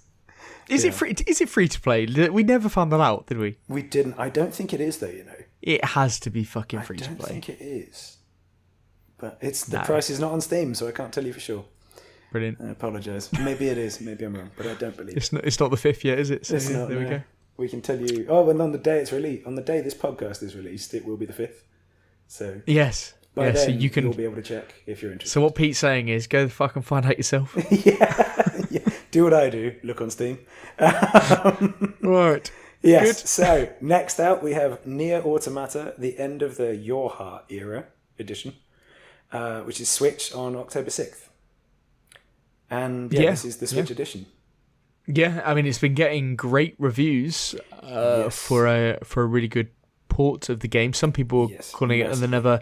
Is it free? Is it free to play? We never found that out, did we? We didn't. I don't think it is, though. It has to be fucking free to play. I don't think it is. But the price is not on Steam, so I can't tell you for sure. Brilliant. I apologise. Maybe it is. Maybe I'm wrong, but I don't believe it's not the 5th yet, is it? So it's not. There we go. We can tell you. Oh, and on the day it's released, on the day this podcast is released, it will be the 5th. So yes. Then so you'll be able to check if you're interested. So what Pete's saying is, go fucking find out yourself. yeah. Do what I do. Look on Steam. Right. Yes. Good. So next out we have Nier Automata: The End of the Your Heart Era edition, which is Switch on October 6th. And this is the Switch edition. Yeah, I mean it's been getting great reviews for a really good port of the game. Some people are calling it another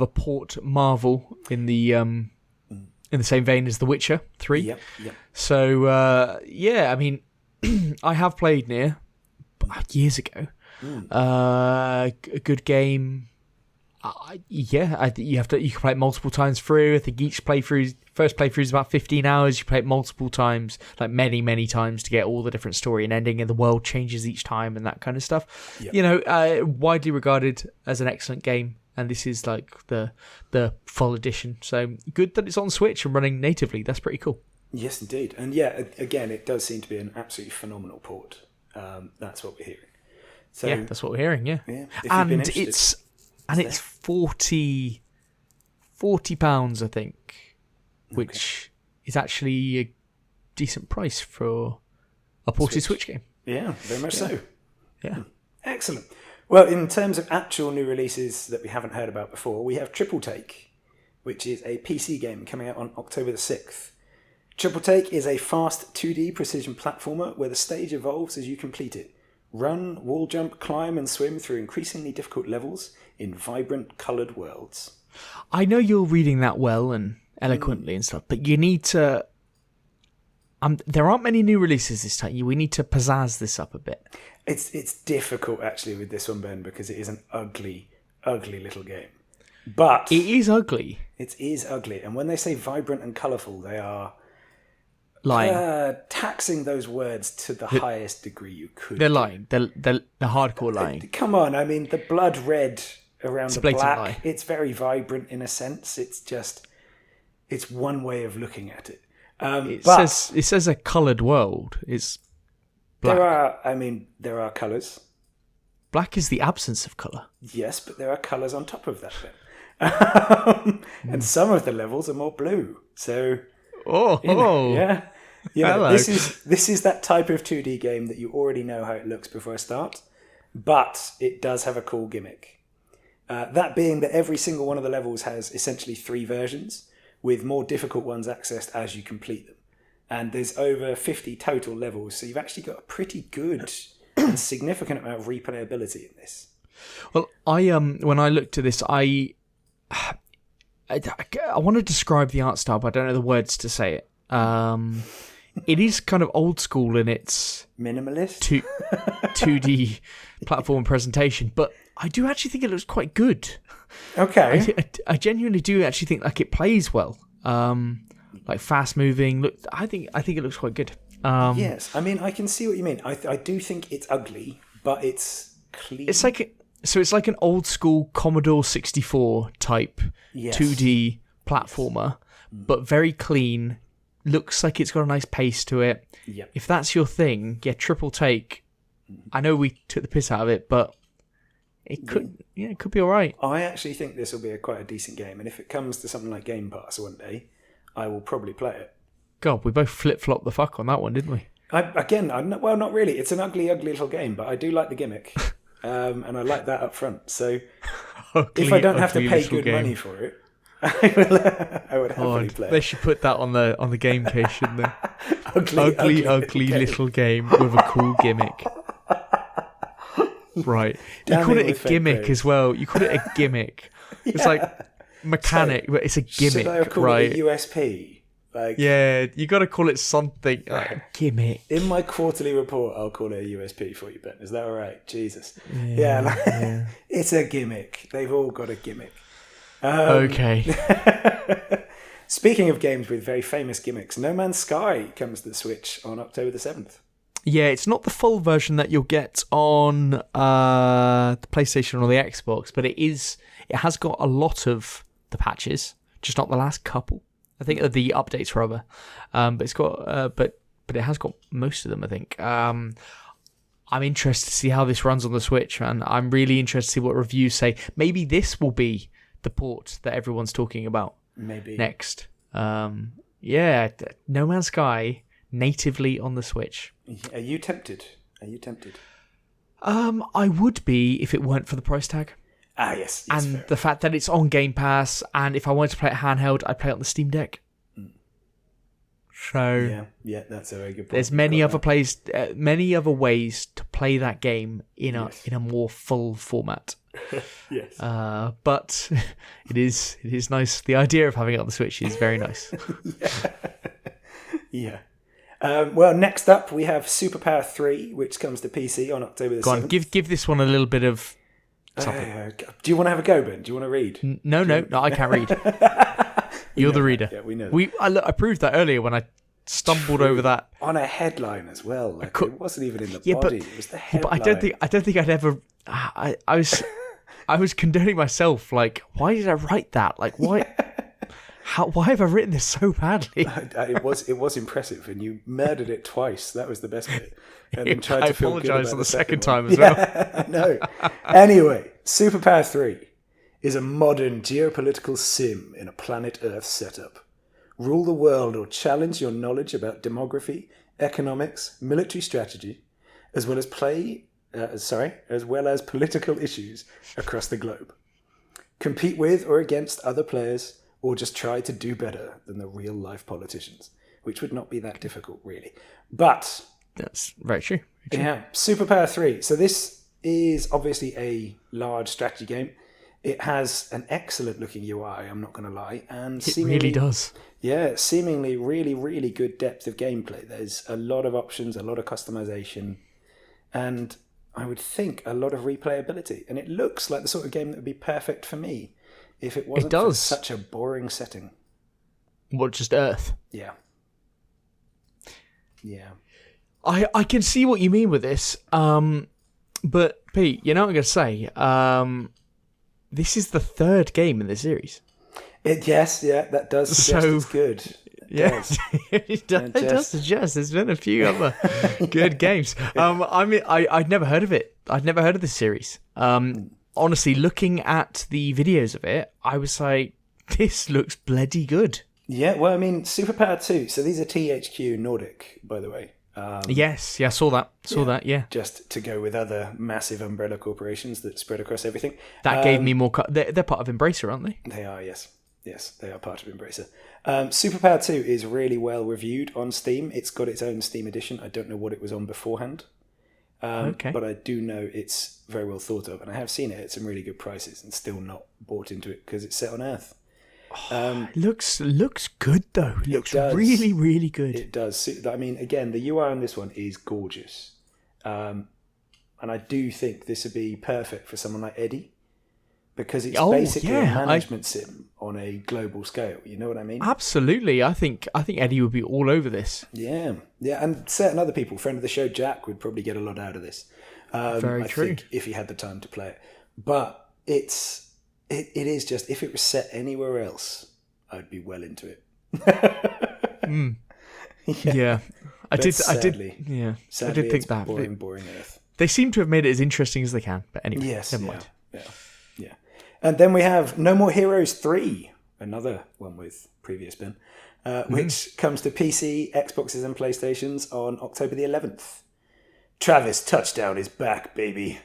port marvel in the same vein as The Witcher 3. Yep. So I mean I have played Nier years ago. A good game. You can play it multiple times through. I think each first playthrough is about 15 hours. You play it multiple times, like many times, to get all the different story and ending, and the world changes each time and that kind of stuff. Yep. Widely regarded as an excellent game, and this is like the full edition. So good that it's on Switch and running natively. That's pretty cool. Yes, indeed. And again, it does seem to be an absolutely phenomenal port. That's what we're hearing. So that's what we're hearing. Yeah. And it's £40, I think, which is actually a decent price for a ported Switch game. Yeah, very much so. Yeah. Excellent. Well, in terms of actual new releases that we haven't heard about before, we have Triple Take, which is a PC game coming out on October the 6th. Triple Take is a fast 2D precision platformer where the stage evolves as you complete it. Run, wall jump, climb and swim through increasingly difficult levels in vibrant, coloured worlds. I know you're reading that well and eloquently and stuff, but you need to... there aren't many new releases this time. We need to pizzazz this up a bit. It's difficult, actually, with this one, Ben, because it is an ugly, ugly little game. But... It is ugly. It is ugly. And when they say vibrant and colourful, they are... lying. Taxing those words to the highest degree you could. They're lying. They're hardcore lying. Come on, I mean, the blood red around the black, lie. It's very vibrant in a sense. It's one way of looking at it. It says a coloured world. It's black. There are colours. Black is the absence of colour. Yes, but there are colours on top of that then. And some of the levels are more blue. So... yeah. This is that type of 2D game that you already know how it looks before I start, but it does have a cool gimmick. That being that every single one of the levels has essentially 3 versions, with more difficult ones accessed as you complete them. And there's over 50 total levels, so you've actually got a pretty good and significant amount of replayability in this. Well, when I looked at this, I want to describe the art style, but I don't know the words to say it. It is kind of old school in its minimalist 2D platform presentation, but I do actually think it looks quite good. Okay, I genuinely do actually think like it plays well. Like fast moving. Look, I think it looks quite good. Yes, I mean I can see what you mean. I do think it's ugly, but it's clean. It's like an old school Commodore 64 type 2D platformer, but very clean, looks like it's got a nice pace to it. Yep. If that's your thing, triple take. I know we took the piss out of it, but it could be all right. I actually think this will be quite a decent game, and if it comes to something like Game Pass one day, I will probably play it. God, we both flip-flopped the fuck on that one, didn't we? Well, not really. It's an ugly little game, but I do like the gimmick, and I like that up front. So if I don't have to pay good money for it, I would happily play it. They should put that on the game case, shouldn't they? ugly little game with a cool gimmick. Right. You call it a gimmick as well. You call it a gimmick. Yeah. It's like mechanic, but it's a gimmick, should I have called right? it a USP? You got to call it something like a gimmick. In my quarterly report, I'll call it a USP for you, Ben. Is that all right? Jesus. Yeah. It's a gimmick. They've all got a gimmick. Okay. Speaking of games with very famous gimmicks, No Man's Sky comes to the Switch on October the 7th. Yeah, it's not the full version that you'll get on the PlayStation or the Xbox, but it has got a lot of the patches, just not the last couple. I think the updates rather, but it's got but it has got most of them. I think. I'm interested to see how this runs on the Switch, and I'm really interested to see what reviews say. Maybe this will be the port that everyone's talking about. Maybe next. No Man's Sky natively on the Switch. Are you tempted? I would be if it weren't for the price tag. Yes. And the fact that it's on Game Pass, and if I wanted to play it handheld, I'd play it on the Steam Deck. So yeah, that's a very good point. There's many other ways to play that game in a more full format. Yes. But it is nice. The idea of having it on the Switch is very nice. Yeah. Well, next up we have Superpower 3, which comes to PC on October the 7th. Go on, give this one a little bit of... Do you want to have a go, Ben? Do you want to read? No, I can't read. You're the reader. Yeah, we know. I proved that earlier when I stumbled over that on a headline as well. It wasn't even in the body. It was the headline. But I don't think I'd ever. I was condoning myself. Like, why did I write that? Like, why? Why have I written this so badly? It was impressive, and you murdered it twice. That was the best bit. And then tried to feel good about apologise on the second one. time as well. No. Anyway, Superpower 3 is a modern geopolitical sim in a planet Earth setup. Rule the world or challenge your knowledge about demography, economics, military strategy, as well as political issues across the globe. Compete with or against other players, or just try to do better than the real-life politicians, which would not be that difficult, really. But that's very true. Yeah, Superpower 3. So this is obviously a large strategy game. It has an excellent-looking UI, I'm not going to lie. And it really does. Yeah, seemingly really, really good depth of gameplay. There's a lot of options, a lot of customization, and I would think a lot of replayability. And it looks like the sort of game that would be perfect for me if it wasn't for such a boring setting. What, just Earth? Yeah. Yeah. I can see what you mean with this. But, Pete, you know what I'm going to say? This is the third game in the series. That does suggest it's good. It does suggest there's been a few other good games. I'd never heard of it. I'd never heard of this series. Honestly, looking at the videos of it, I was like, this looks bloody good. Yeah, well, I mean, Superpower 2. So these are THQ Nordic, by the way. Yes, I saw that. Yeah. Just to go with other massive umbrella corporations that spread across everything. That gave me more... They're part of Embracer, aren't they? They are, yes. Yes, they are part of Embracer. Superpower 2 is really well reviewed on Steam. It's got its own Steam edition. I don't know what it was on beforehand. But I do know it's very well thought of. And I have seen it at some really good prices and still not bought into it because it's set on Earth. Looks good though. It looks really, really good. It does. I mean, again, the UI on this one is gorgeous, and I do think this would be perfect for someone like Eddie, because it's basically a management sim on a global scale. You know what I mean? Absolutely. I think Eddie would be all over this. Yeah, and certain other people, friend of the show Jack, would probably get a lot out of this. Very true. Think if he had the time to play it, but It is just, if it was set anywhere else, I'd be well into it. Yeah. I But did. sadly, Yeah. sadly, I did think it's that. boring Earth. They seem to have made it as interesting as they can. But anyway, Yes, never yeah, mind. yeah. And then we have No More Heroes 3, another one with previous bin, which comes to PC, Xboxes, and PlayStations on October the 11th. Travis Touchdown is back, baby.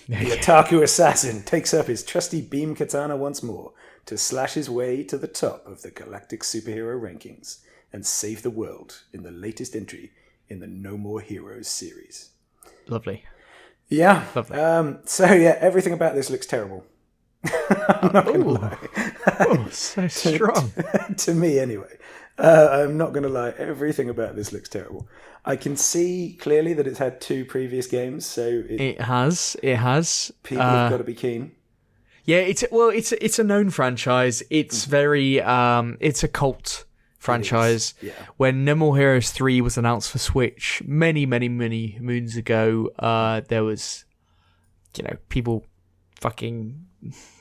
The Otaku assassin takes up his trusty beam katana once more to slash his way to the top of the galactic superhero rankings and save the world in the latest entry in the No More Heroes series. Lovely. Yeah. Lovely. So, yeah, everything about this looks terrible. I'm not going to lie. Oh, so strong. To me, anyway. I'm not going to lie. Everything about this looks terrible. I can see clearly that it's had 2 previous games, so It has. people have got to be keen. Yeah, it's a known franchise. It's very it's a cult franchise. Yeah. When No More Heroes 3 was announced for Switch many moons ago, there was people fucking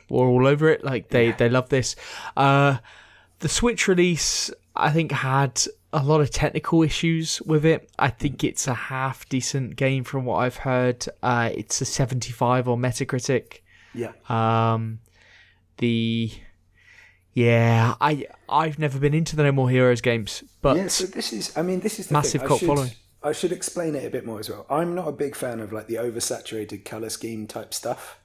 were all over it. Like they love this. The Switch release, I think, had a lot of technical issues with it. I think it's a half decent game from what I've heard. It's a 75 on Metacritic. Yeah. I've never been into the No More Heroes games, but So this is the massive thing. cult following. I should explain it a bit more as well. I'm not a big fan of like the oversaturated color scheme type stuff,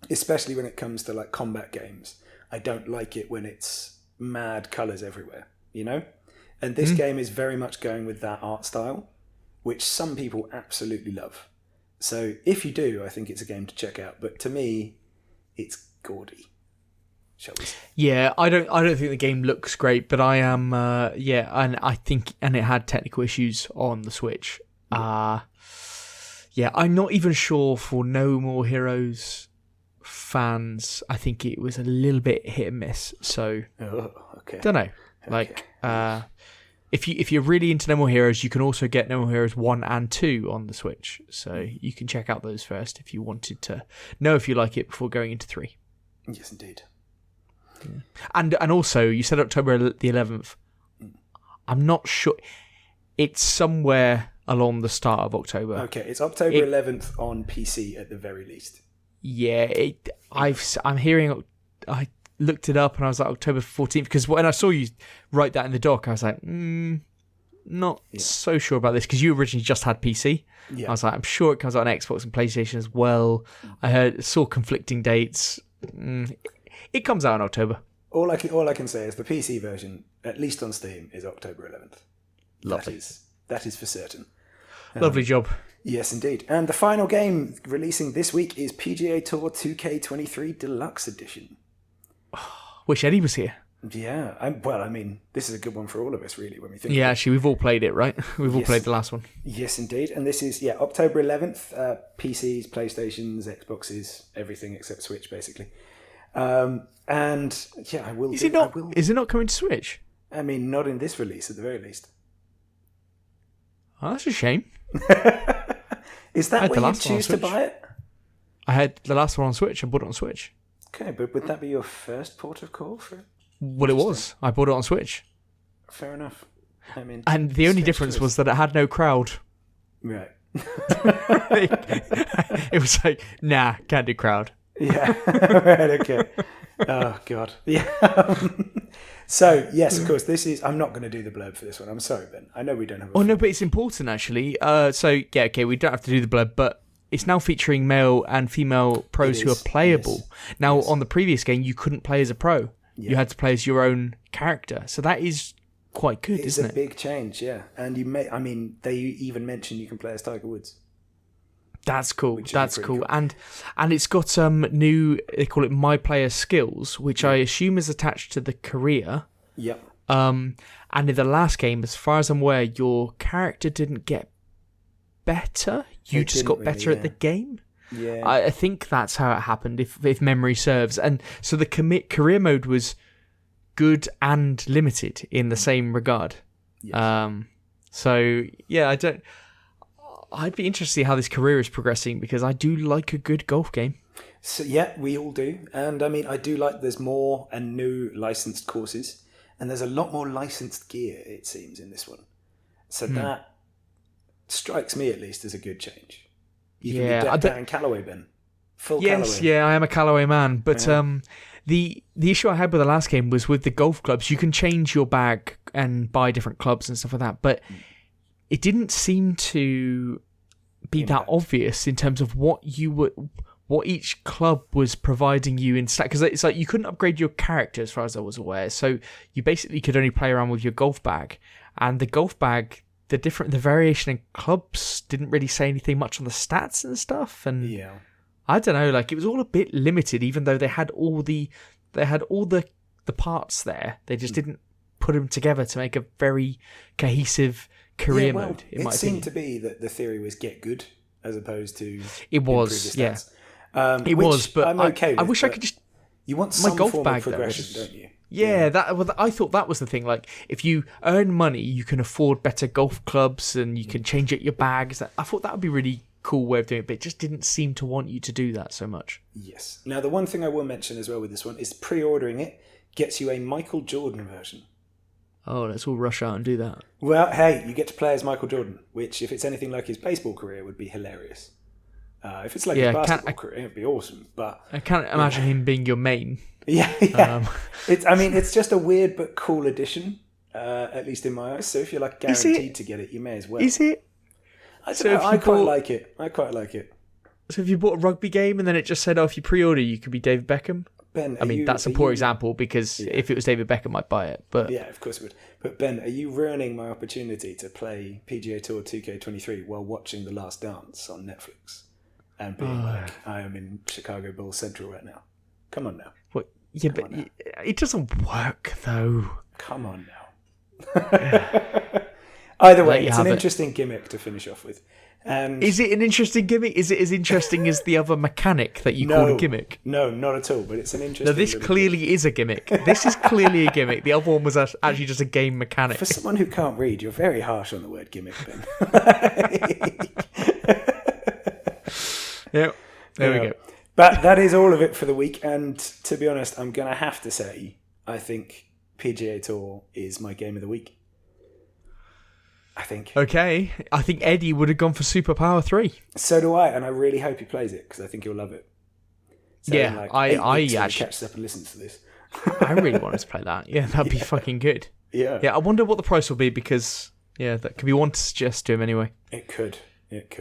especially when it comes to like combat games. I don't like it when it's mad colors everywhere, And this game is very much going with that art style, which some people absolutely love. So if you do, I think it's a game to check out. But to me, it's gaudy. Shall we say? Yeah, I don't think the game looks great, but I am and I think it had technical issues on the Switch. I'm not even sure for No More Heroes fans. I think it was a little bit hit and miss. So don't know. Like if you're really into No More Heroes, you can also get No More Heroes 1 and 2 on the Switch. So you can check out those first if you wanted to know if you like it before going into 3. Yes, indeed. Yeah. And also, you said October the 11th. I'm not sure. It's somewhere along the start of October. Okay, it's October 11th on PC at the very least. Yeah, I'm hearing. I looked it up and I was like October 14th because when I saw you write that in the doc, I was like, not so sure about this because you originally just had PC. Yeah. I was like, I'm sure it comes out on Xbox and PlayStation as well. I saw conflicting dates. It comes out in October. All I can say is the PC version, at least on Steam, is October 11th. Lovely. That is for certain. Lovely job. Yes, indeed. And the final game releasing this week is PGA Tour 2K23 Deluxe Edition. Wish Eddie was here. Yeah. This is a good one for all of us, really, when we think. Yeah, actually, we've all played it, right? We've all played the last one. Yes, indeed. And this is, October 11th. PCs, PlayStations, Xboxes, everything except Switch, basically. I will. Is it not coming to Switch? I mean, not in this release, at the very least. Oh, that's a shame. Is that where you choose to buy it? I had the last one on Switch. I bought it on Switch. Okay, but would that be your first port of call for it? Well, it was. I bought it on Switch. Fair enough. I mean, and the only difference was that it had no crowd. Right. It was like, nah, can't do crowd. Yeah. Right. Okay. Oh God. Yeah. So yes, of course, this is. I'm not going to do the blurb for this one. I'm sorry, Ben. I know we don't have. No, but it's important actually. We don't have to do the blurb, but it's now featuring male and female pros who are playable. Yes. Now, on the previous game, you couldn't play as a pro. Yeah. You had to play as your own character. So that is quite good, isn't it? It's a big change, yeah. And they even mention you can play as Tiger Woods. That's cool. That's cool. And it's got new, they call it My Player Skills, which I assume is attached to the career. Yep. And in the last game, as far as I'm aware, your character didn't get better. You just got better at the game. Yeah. I think that's how it happened, if memory serves. And so the career mode was good and limited in the same regard. Yes. I'd be interested to see how this career is progressing because I do like a good golf game. So yeah, we all do. And I do like there's more and new licensed courses. And there's a lot more licensed gear, it seems, in this one. So that strikes me, at least, as a good change. You can be decked out in Callaway, Ben. Full yes, Callaway. Yeah, I am a Callaway man. But the issue I had with the last game was with the golf clubs. You can change your bag and buy different clubs and stuff like that. But it didn't seem to be that obvious in terms of what each club was providing you in stat, because it's like you couldn't upgrade your character as far as I was aware, so you basically could only play around with your golf bag, and the golf bag, the variation in clubs didn't really say anything much on the stats and stuff, and I don't know, like it was all a bit limited, even though they had all the parts there. They just didn't put them together to make a very cohesive career mode. It seemed to be that the theory was get good as opposed to it was, yeah. It was, but I'm okay with, I wish I could just. You want some golf form bag of progression, don't you? Yeah, I thought that was the thing. Like, if you earn money, you can afford better golf clubs, and you can change out your bags. I thought that would be a really cool way of doing it, but it just didn't seem to want you to do that so much. Yes. Now, the one thing I will mention as well with this one is pre-ordering it gets you a Michael Jordan version. Oh, let's all rush out and do that. Well, hey, you get to play as Michael Jordan, which, if it's anything like his baseball career, would be hilarious. If it's like his basketball career, it'd be awesome. But I can't imagine him being your main. Yeah. It's just a weird but cool addition, at least in my eyes. So if you're like guaranteed to get it, you may as well. Is it? I quite like it. I quite like it. So if you bought a rugby game and then it just said, "Oh, if you pre-order, you could be David Beckham." Ben, that's a poor example, because if it was David Beckham, I'd buy it. But yeah, of course it would. But Ben, are you ruining my opportunity to play PGA Tour 2K23 while watching The Last Dance on Netflix and being like, I am in Chicago Bulls Central right now? Come on now. What? Yeah, but it doesn't work though. Come on now. Either way, it's an interesting gimmick to finish off with. And is it an interesting gimmick? Is it as interesting as the other mechanic that you called a gimmick? No, not at all. But it's an interesting. No, this clearly is a gimmick. This is clearly a gimmick. The other one was actually just a game mechanic. For someone who can't read, you're very harsh on the word gimmick, Ben. Yep. There we go. But that is all of it for the week. And to be honest, I'm going to have to say, I think PGA Tour is my game of the week. I think. Okay. I think Eddie would have gone for Superpower 3. So do I, and I really hope he plays it, because I think he'll love it. So yeah, I actually catches up and listens to this. I really wanted to play that. Yeah, that'd be fucking good. Yeah. Yeah, I wonder what the price will be, because that could be one to suggest to him anyway. It could.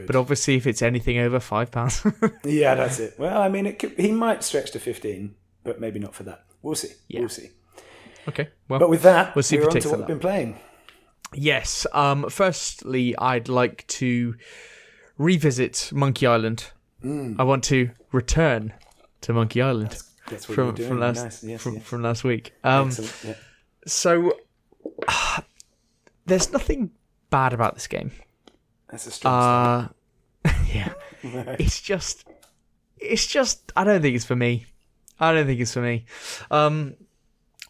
But obviously, if it's anything over £5. Yeah, that's it. Well, I mean, he might stretch to 15, but maybe not for that. We'll see. Yeah. We'll see. Okay. Well, but with that, we'll see we're on to what we've been playing. Yes. Firstly, I'd like to revisit Monkey Island. I want to return to Monkey Island. That's what you're doing. From last week. Excellent. Yeah. So there's nothing bad about this game. That's a strong start. Yeah. It's just I don't think it's for me.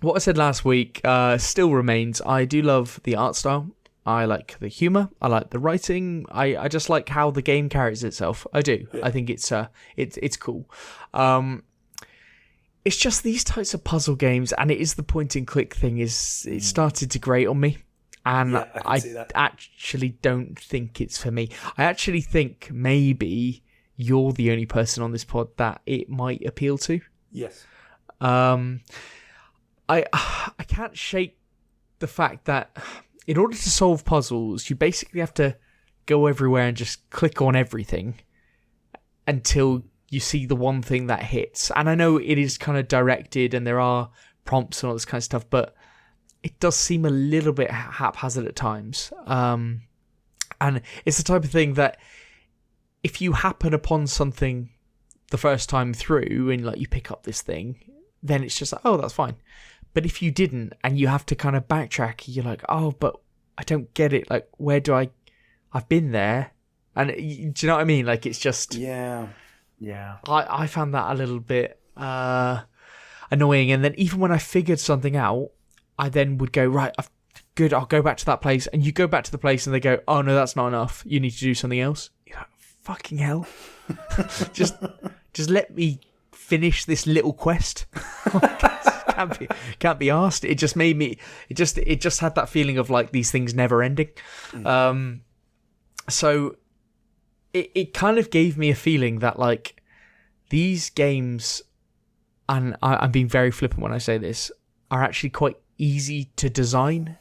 What I said last week still remains. I do love the art style. I like the humour. I like the writing. I just like how the game carries itself. I do. Yeah. I think it's cool. It's just these types of puzzle games, and it is the point and click thing. It started to grate on me, and I actually don't think it's for me. I actually think maybe you're the only person on this pod that it might appeal to. Yes. I can't shake the fact that in order to solve puzzles, you basically have to go everywhere and just click on everything until you see the one thing that hits. And I know it is kind of directed and there are prompts and all this kind of stuff, but it does seem a little bit haphazard at times. And it's the type of thing that if you happen upon something the first time through and like you pick up this thing, then it's just like, oh, that's fine. But if you didn't and you have to kind of backtrack, you're like, oh, but I don't get it. Like, where do I've been there. And do you know what I mean? Like, it's just... Yeah. I found that a little bit annoying. And then even when I figured something out, I then would go, right, good, I'll go back to that place. And you go back to the place and they go, oh, no, that's not enough. You need to do something else. You're like, fucking hell. just let me finish this little quest. can't be asked. It just made me. It just had that feeling of like these things never ending. So it kind of gave me a feeling that like these games, and I'm being very flippant when I say this, are actually quite easy to design.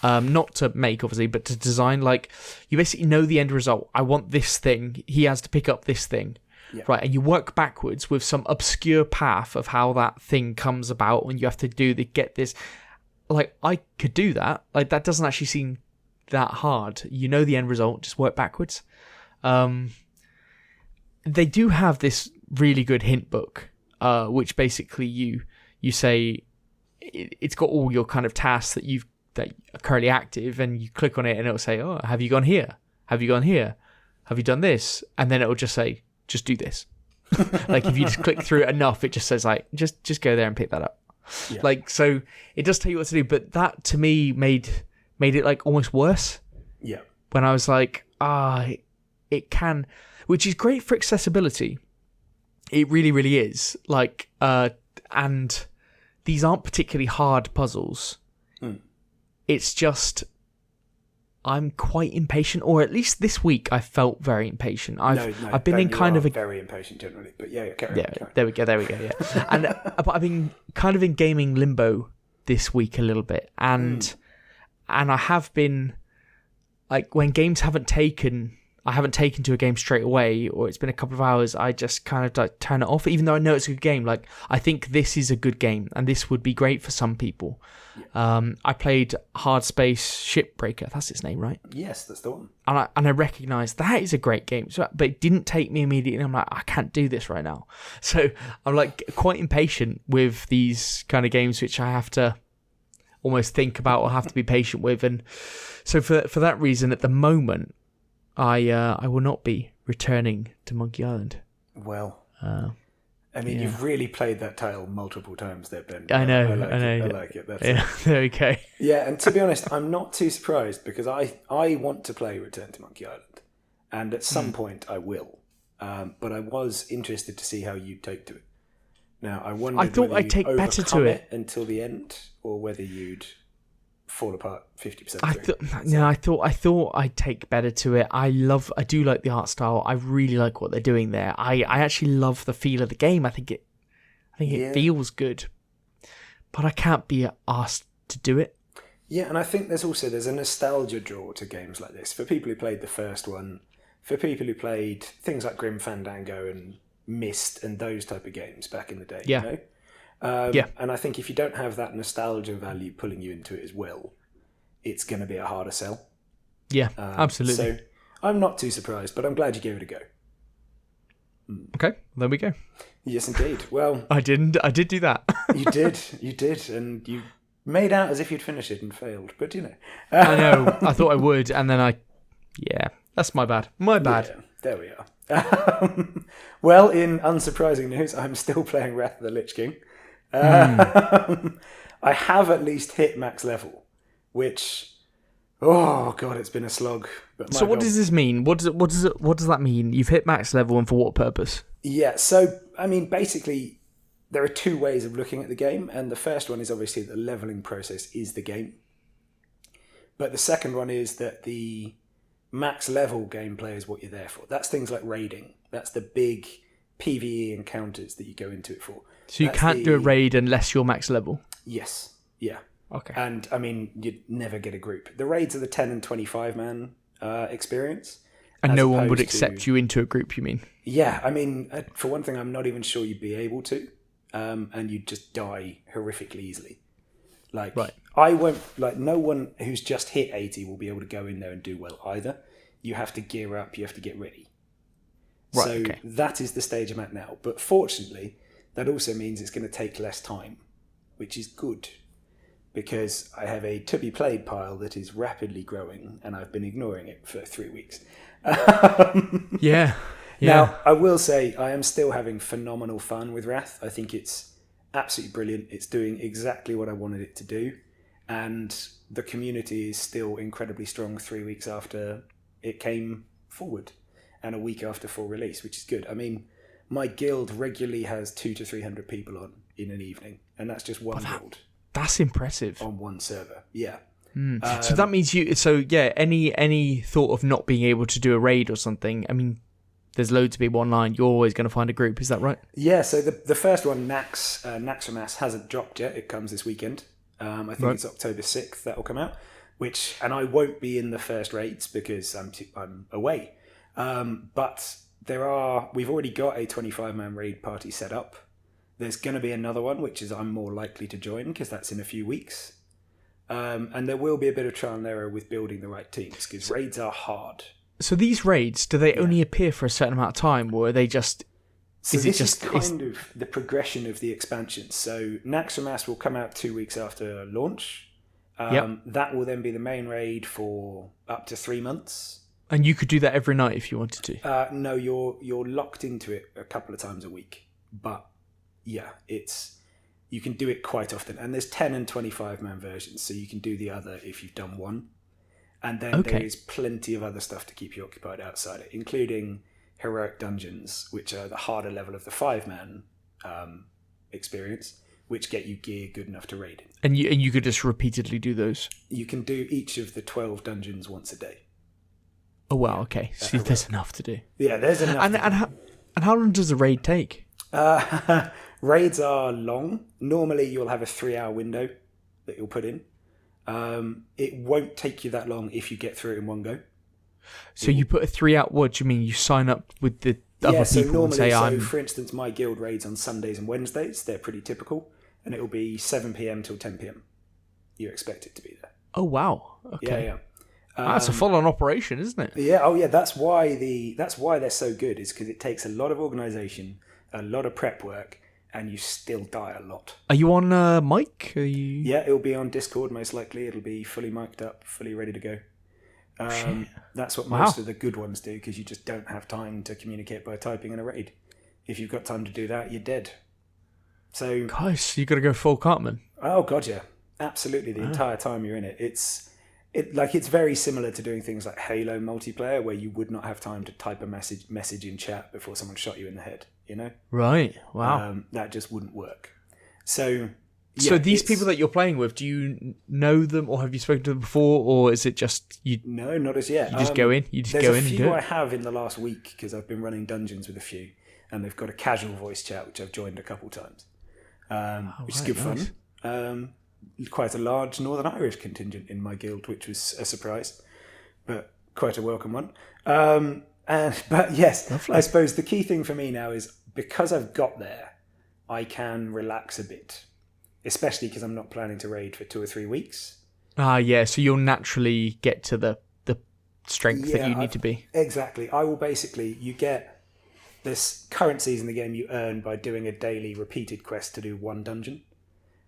Not to make, obviously, but to design. Like, you basically know the end result. I want this thing. He has to pick up this thing. Yeah. Right, and you work backwards with some obscure path of how that thing comes about, and you have to get this. Like, I could do that. Like, that doesn't actually seem that hard. You know the end result, just work backwards. They do have this really good hint book, which basically you say it's got all your kind of tasks that are currently active, and you click on it and it'll say, oh, have you gone here? Have you gone here? Have you done this? And then it'll just say, just do this. Like, if you just click through it enough, it just says like, just go there and pick that up. Yeah. Like, so it does tell you what to do, but that to me made it like almost worse. Yeah. When I was like, it can, which is great for accessibility. It really, really is. Like, and these aren't particularly hard puzzles. It's just, I'm quite impatient, or at least this week I felt very impatient. I've been in kind of a very impatient generally, but yeah, there we go, yeah. And but I've been kind of in gaming limbo this week a little bit, and I have been like, when games I haven't taken to a game straight away, or it's been a couple of hours, I just kind of like turn it off, even though I know it's a good game. Like, I think this is a good game, and this would be great for some people. Yeah. I played Hard Space Shipbreaker. That's its name, right? Yes, that's the one. And I recognised that is a great game, but it didn't take me immediately. I'm like, I can't do this right now. So I'm like quite impatient with these kind of games, which I have to almost think about or have to be patient with. And so for that reason, at the moment, I will not be returning to Monkey Island. Well, I mean, you've really played that title multiple times there, Ben. I know. I like it. That's it. There we go. Yeah, and to be honest, I'm not too surprised, because I want to play Return to Monkey Island, and at some point I will. But I was interested to see how you'd take to it. Now, I thought I'd take better to it until the end, or whether you'd fall apart 50%. I thought I'd take better to it. I do like the art style. I really like what they're doing there. I actually love the feel of the game. I think it feels good, but I can't be asked to do it. Yeah, and I think there's a nostalgia draw to games like this for people who played the first one, for people who played things like Grim Fandango and Myst and those type of games back in the day. Yeah. You know? And I think if you don't have that nostalgia value pulling you into it as well, it's going to be a harder sell. Yeah, absolutely. So I'm not too surprised, but I'm glad you gave it a go. Okay, there we go. Yes, indeed. Well, I did do that. you did, and you made out as if you'd finished it and failed, but you know. I know, I thought I would, and then that's my bad. Yeah, there we are. Well, in unsurprising news, I'm still playing Wrath of the Lich King. I have at least hit max level, which, oh god, it's been a slog. But so what does this mean? What does that mean? You've hit max level, and for what purpose? Yeah, so I mean, basically, there are two ways of looking at the game, and the first one is obviously the leveling process is the game, but the second one is that the max level gameplay is what you're there for. That's things like raiding. That's the big PvE encounters that you go into it for. So you can't do a raid unless you're max level? Yes. Yeah. Okay. And, I mean, you'd never get a group. The raids are the 10 and 25 man experience. And no one would accept you into a group, you mean? Yeah. I mean, for one thing, I'm not even sure you'd be able to. And you'd just die horrifically easily. Like, right. No one who's just hit 80 will be able to go in there and do well either. You have to gear up. You have to get ready. Right, so that is the stage I'm at now. But fortunately, that also means it's going to take less time, which is good, because I have a to-be-played pile that is rapidly growing, and I've been ignoring it for 3 weeks. Yeah. Now, I will say I am still having phenomenal fun with Wrath. I think it's absolutely brilliant. It's doing exactly what I wanted it to do, and the community is still incredibly strong 3 weeks after it came forward, and a week after full release, which is good. I mean, my guild regularly has 200 to 300 people on, in an evening, and that's just one build. That's impressive. On one server, yeah. So that means you. So yeah, any thought of not being able to do a raid or something? I mean, there's loads of people online. You're always going to find a group. Is that right? Yeah. So the first one, Nax from Mass, hasn't dropped yet. It comes this weekend. I think it's October 6th that will come out. And I won't be in the first raids because I'm away. But we've already got a 25-man raid party set up. There's going to be another one, which is I'm more likely to join because that's in a few weeks. And there will be a bit of trial and error with building the right teams because raids are hard. So these raids, do they only appear for a certain amount of time, or are they just? So this is kind of the progression of the expansion. So Naxxramas will come out 2 weeks after launch. That will then be the main raid for up to 3 months. And you could do that every night if you wanted to. No, you're locked into it a couple of times a week. But yeah, you can do it quite often. And there's 10 and 25-man versions, so you can do the other if you've done one. And then there is plenty of other stuff to keep you occupied outside it, including heroic dungeons, which are the harder level of the 5-man experience, which get you gear good enough to raid in. And you could just repeatedly do those? You can do each of the 12 dungeons once a day. Oh, wow, okay. So there's enough to do. Yeah, there's enough and how long does a raid take? Raids are long. Normally, you'll have a 3-hour window that you'll put in. It won't take you that long if you get through it in one go. So you put a 3-hour. What do you mean? You sign up with the other people and say, for instance, my guild raids on Sundays and Wednesdays. They're pretty typical, and it will be 7 p.m. till 10 p.m. You expect it to be there. Oh wow! Okay. Yeah. That's a full-on operation, isn't it? Yeah. Oh yeah. That's why they're so good. Is because it takes a lot of organisation, a lot of prep work, and you still die a lot. Are you on mic? Yeah, it'll be on Discord most likely. It'll be fully mic'd up, fully ready to go. That's what most of the good ones do because you just don't have time to communicate by typing in a raid. If you've got time to do that, you're dead. So, guys, you got to go full Cartman. Oh god, yeah, absolutely. The entire time you're in it, it's very similar to doing things like Halo multiplayer, where you would not have time to type a message in chat before someone shot you in the head. You know? Right. Wow. That just wouldn't work. So. Yeah, so these people that you're playing with, do you know them or have you spoken to them before, or is it just you? No, not as yet. You just go in. You just go in and do it. There's a few I have in the last week because I've been running dungeons with a few, and they've got a casual voice chat which I've joined a couple times, which is good fun. Quite a large Northern Irish contingent in my guild, which was a surprise, but quite a welcome one. But yes, lovely. I suppose the key thing for me now is because I've got there, I can relax a bit. Especially because I'm not planning to raid for 2 or 3 weeks. Yeah, so you'll naturally get to the strength that you need to be. Exactly. I will you get this currencies in the game you earn by doing a daily repeated quest to do one dungeon.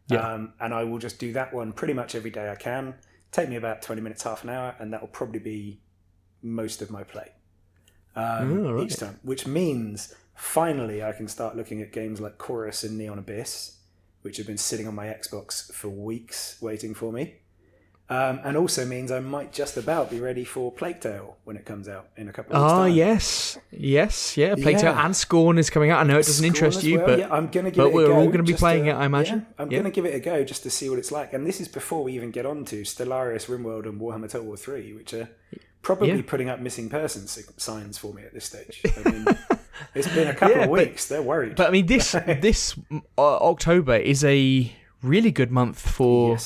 Yeah. And I will just do that one pretty much every day I can. Take me about 20 minutes, half an hour, and that will probably be most of my play each time. Which means, finally, I can start looking at games like Chorus and Neon Abyss, which have been sitting on my Xbox for weeks waiting for me. And also means I might just about be ready for Plague Tale when it comes out in a couple of weeks' time. Yes. Plague Tale and Scorn is coming out. I know it doesn't interest you, but I'm gonna give it a go. We're all going to be playing it, I imagine. I'm going to give it a go just to see what it's like. And this is before we even get on to Stellaris, RimWorld, and Warhammer Total War 3, which are probably putting up missing persons signs for me at this stage. I mean, it's been a couple of weeks. They're worried. But I mean, this October is a really good month for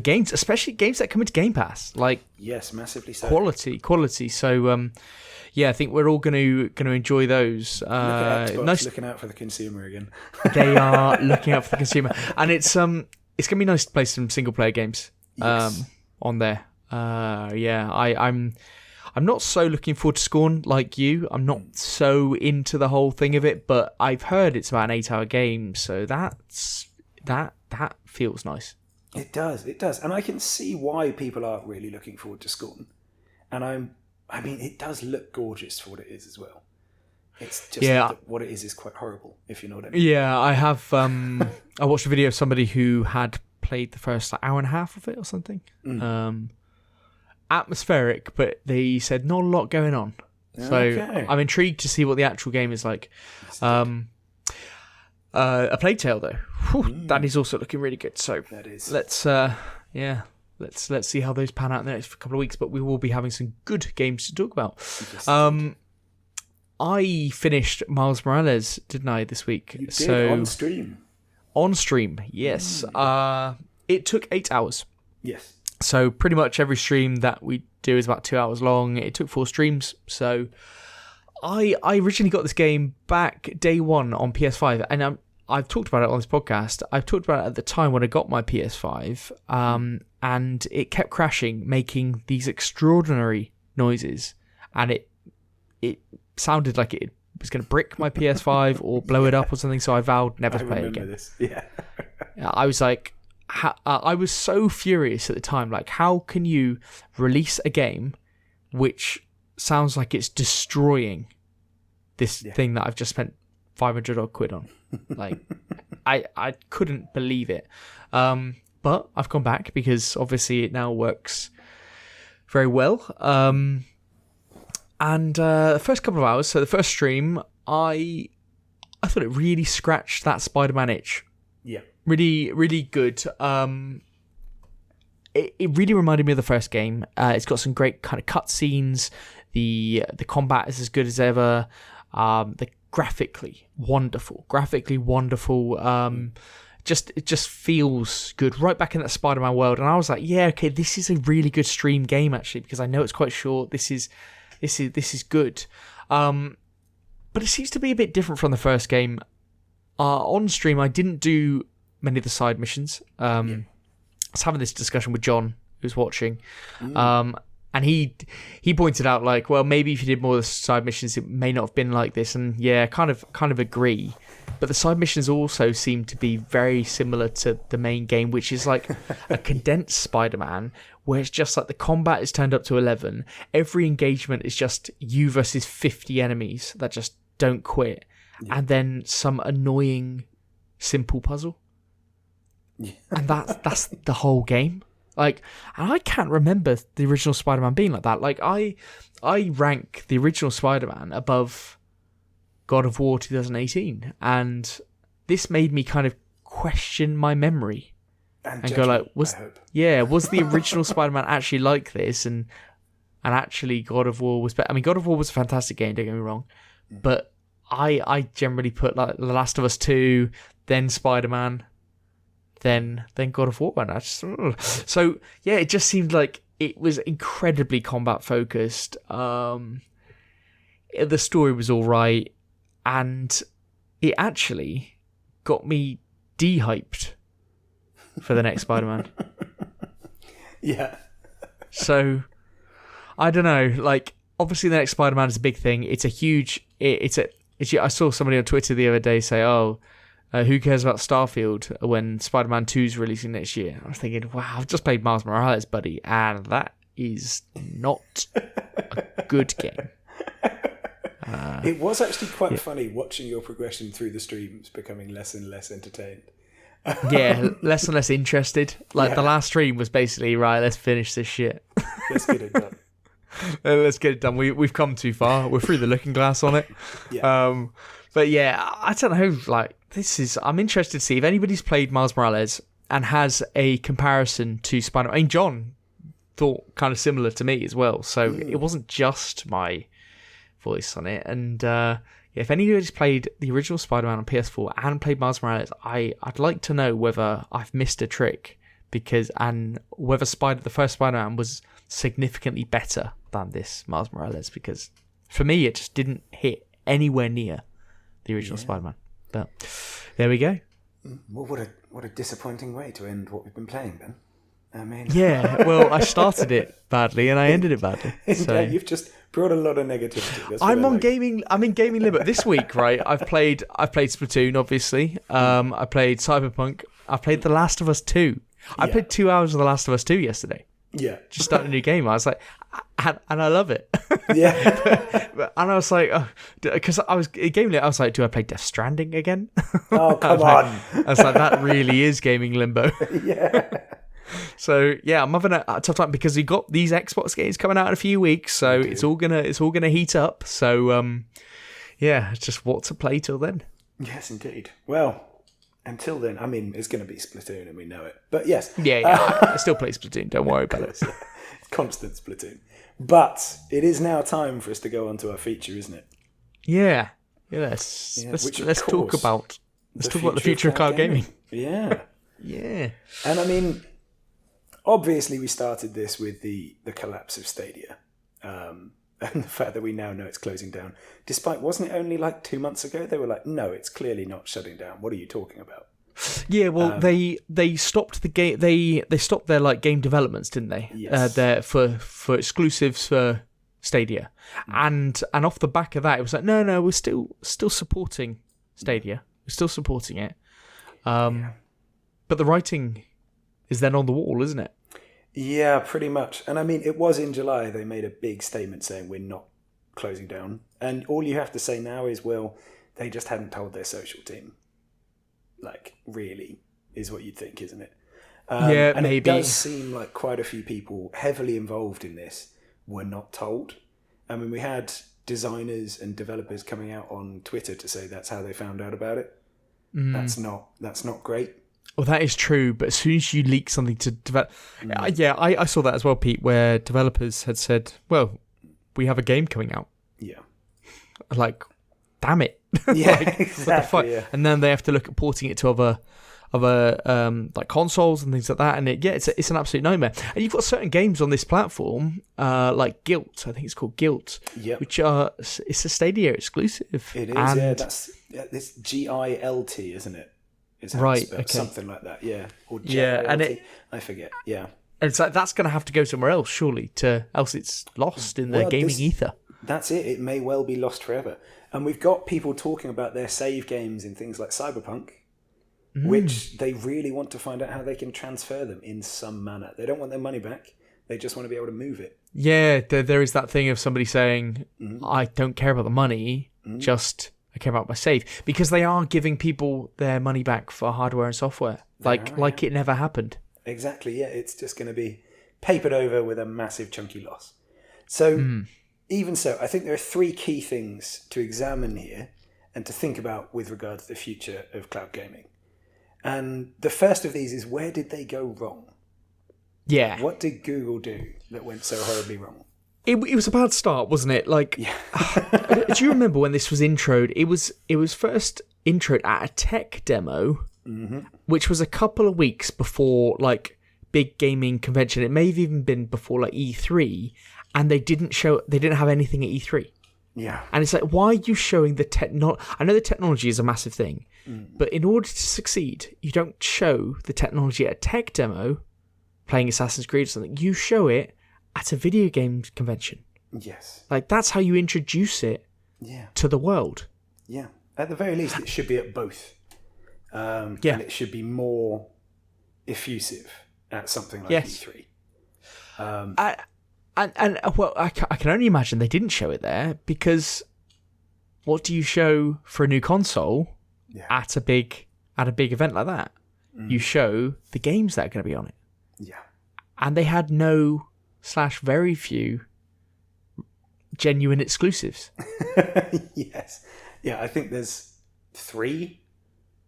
games, especially games that come into Game Pass. Yes, massively so. Quality. So I think we're all going to enjoy those. Look at Xbox looking out for the consumer again. They are looking out for the consumer, and it's going to be nice to play some single player games on there. I'm not so looking forward to Scorn like you. I'm not so into the whole thing of it, but I've heard it's about an 8-hour game, so that feels nice. It does, and I can see why people are really looking forward to Scorn. And I mean, it does look gorgeous for what it is as well. It's just that what it is quite horrible, if you know what I mean. Yeah, I have. I watched a video of somebody who had played the first hour and a half of it or something. Atmospheric, but they said not a lot going on. So I'm intrigued to see what the actual game is like. A Plague Tale though, that is also looking really good. So That is. let's see how those pan out in the next couple of weeks. But we will be having some good games to talk about. Yes, I finished Miles Morales, didn't I, this week? you did, on stream. On stream, yes. It took 8 hours. Yes. So pretty much every stream that we do is about 2 hours long. It took 4 streams. So I originally got this game back day one on PS5, and I've talked about it on this podcast. I've talked about it at the time when I got my PS5, and it kept crashing, making these extraordinary noises, and it sounded like it was going to brick my PS5 or blow it up or something. So I vowed never to play it again. This. Yeah. I was like, I was so furious at the time. Like, how can you release a game which sounds like it's destroying this thing that I've just spent 500 odd quid on? Like, I couldn't believe it. But I've gone back because obviously it now works very well. And the first couple of hours, so the first stream, I thought it really scratched that Spider-Man itch. Yeah. Really, really good. It really reminded me of the first game. It's got some great kind of cutscenes. The combat is as good as ever. The graphically wonderful. It just feels good. Right back in that Spider-Man world, and I was like, yeah, okay, this is a really good stream game actually, because I know it's quite short. This is good. But it seems to be a bit different from the first game. On stream, I didn't do many of the side missions. I was having this discussion with John, who's watching, and he pointed out, like, well, maybe if you did more of the side missions, it may not have been like this. And yeah, kind of agree. But the side missions also seem to be very similar to the main game, which is like a condensed Spider-Man, where it's just like the combat is turned up to 11. Every engagement is just you versus 50 enemies that just don't quit. Yeah. And then some annoying simple puzzle. Yeah. And that's the whole game. Like, and I can't remember the original Spider-Man being like that. Like, I rank the original Spider-Man above God of War 2018, and this made me kind of question my memory and go like, was the original Spider-Man actually like this? And actually, God of War was better. I mean, God of War was a fantastic game. Don't get me wrong, but I generally put like The Last of Us 2, then Spider-Man, then God of War. And so yeah, it just seemed like it was incredibly combat focused. The story was all right, and it actually got me de-hyped for the next Spider-Man. Yeah. So I don't know. Like, obviously, the next Spider-Man is a big thing. It's a huge. I saw somebody on Twitter the other day say, "Oh, who cares about Starfield when Spider-Man 2 is releasing next year?" I was thinking, wow, I've just played Miles Morales, buddy, and that is not a good game. It was actually quite funny watching your progression through the streams, becoming less and less entertained. Yeah, less and less interested. Like, the last stream was basically, right, let's finish this shit. Let's get it done. Let's get it done. We've come too far. We're through the looking glass on it. Yeah. But yeah, I don't know. Like, I'm interested to see if anybody's played Miles Morales and has a comparison to Spider-Man. I mean, John thought kind of similar to me as well. So it wasn't just my voice on it. And if anybody's played the original Spider-Man on PS4 and played Miles Morales, I'd like to know whether I've missed a trick, and whether the first Spider-Man was significantly better than this Miles Morales, because for me it just didn't hit anywhere near the original Spider-Man. But there we go. Well, what a disappointing way to end what we've been playing, Ben. I mean, yeah. Well, I started it badly and I ended it badly. So you've just brought a lot of negativity. I'm in gaming limbo this week, right? I've played Splatoon, obviously. I played Cyberpunk. I played The Last of Us 2. I played 2 hours of The Last of Us 2 yesterday. Yeah. Just started a new game. I was like, and I love it. Yeah. And I was like, because I was like, do I play Death Stranding again? Oh, come on. I was like, that really is gaming limbo. Yeah. So yeah, I'm having a tough time because we got these Xbox games coming out in a few weeks, so it's all gonna heat up. So yeah, it's just what to play till then. Yes, indeed. Well, until then, I mean, it's going to be Splatoon, and we know it. But yes, I still play Splatoon. Don't worry about it. Constant Splatoon. But it is now time for us to go on to our feature, isn't it? Yeah. Let's talk about the future of cloud gaming. Yeah. Yeah. And I mean, obviously, we started this with the collapse of Stadia, and the fact that we now know it's closing down. Despite, wasn't it only like 2 months ago they were like, no, it's clearly not shutting down. What are you talking about? Yeah, well, they stopped the game. They stopped their like game developments, didn't they? Yes. For exclusives for Stadia, and off the back of that, it was like, no, we're still supporting Stadia. We're still supporting it. But the writing is then on the wall, isn't it? Yeah, pretty much. And I mean, it was in July they made a big statement saying we're not closing down. And all you have to say now is, well, they just hadn't told their social team. Like, really, is what you'd think, isn't it? And maybe. It does seem like quite a few people heavily involved in this were not told. I mean, we had designers and developers coming out on Twitter to say that's how they found out about it. That's not great. Well, that is true, but as soon as you leak something to develop... I saw that as well, Pete, where developers had said, well, we have a game coming out. Yeah. Like, damn it. Yeah, like, exactly. What the fuck? Yeah. And then they have to look at porting it to other like consoles and things like that, and it's an absolute nightmare. And you've got certain games on this platform, like Guilt, I think it's called Guilt, which it's a Stadia exclusive. It is, it's GILT, isn't it? Is how it's spelled. Okay. Something like that, yeah. Or GILT, and I forget, yeah. And it's like, that's going to have to go somewhere else, surely, else it's lost in the gaming ether. That's it. It may well be lost forever. And we've got people talking about their save games in things like Cyberpunk, which they really want to find out how they can transfer them in some manner. They don't want their money back. They just want to be able to move it. Yeah, there is that thing of somebody saying, I don't care about the money, just I care about my save. Because they are giving people their money back for hardware and software. Like it never happened. Exactly, yeah. It's just going to be papered over with a massive chunky loss. So, even so, I think there are three key things to examine here and to think about with regard to the future of cloud gaming. And the first of these is, where did they go wrong? Yeah. What did Google do that went so horribly wrong? It was a bad start, wasn't it? Like, do you remember when this was introed? It was first introed at a tech demo, which was a couple of weeks before like big gaming convention. It may have even been before like E3, and they didn't have anything at E3. Yeah. And it's like, why are you showing the technology? I know the technology is a massive thing, but in order to succeed, you don't show the technology at a tech demo playing Assassin's Creed or something. You show it at a video game convention. Yes. Like, that's how you introduce it to the world. Yeah. At the very least, it should be at both. And it should be more effusive at something like E3. I can only imagine they didn't show it there, because what do you show for a new console at a big event like that? You show the games that are going to be on it. Yeah. And they had very few genuine exclusives. Yes. Yeah, I think there's 3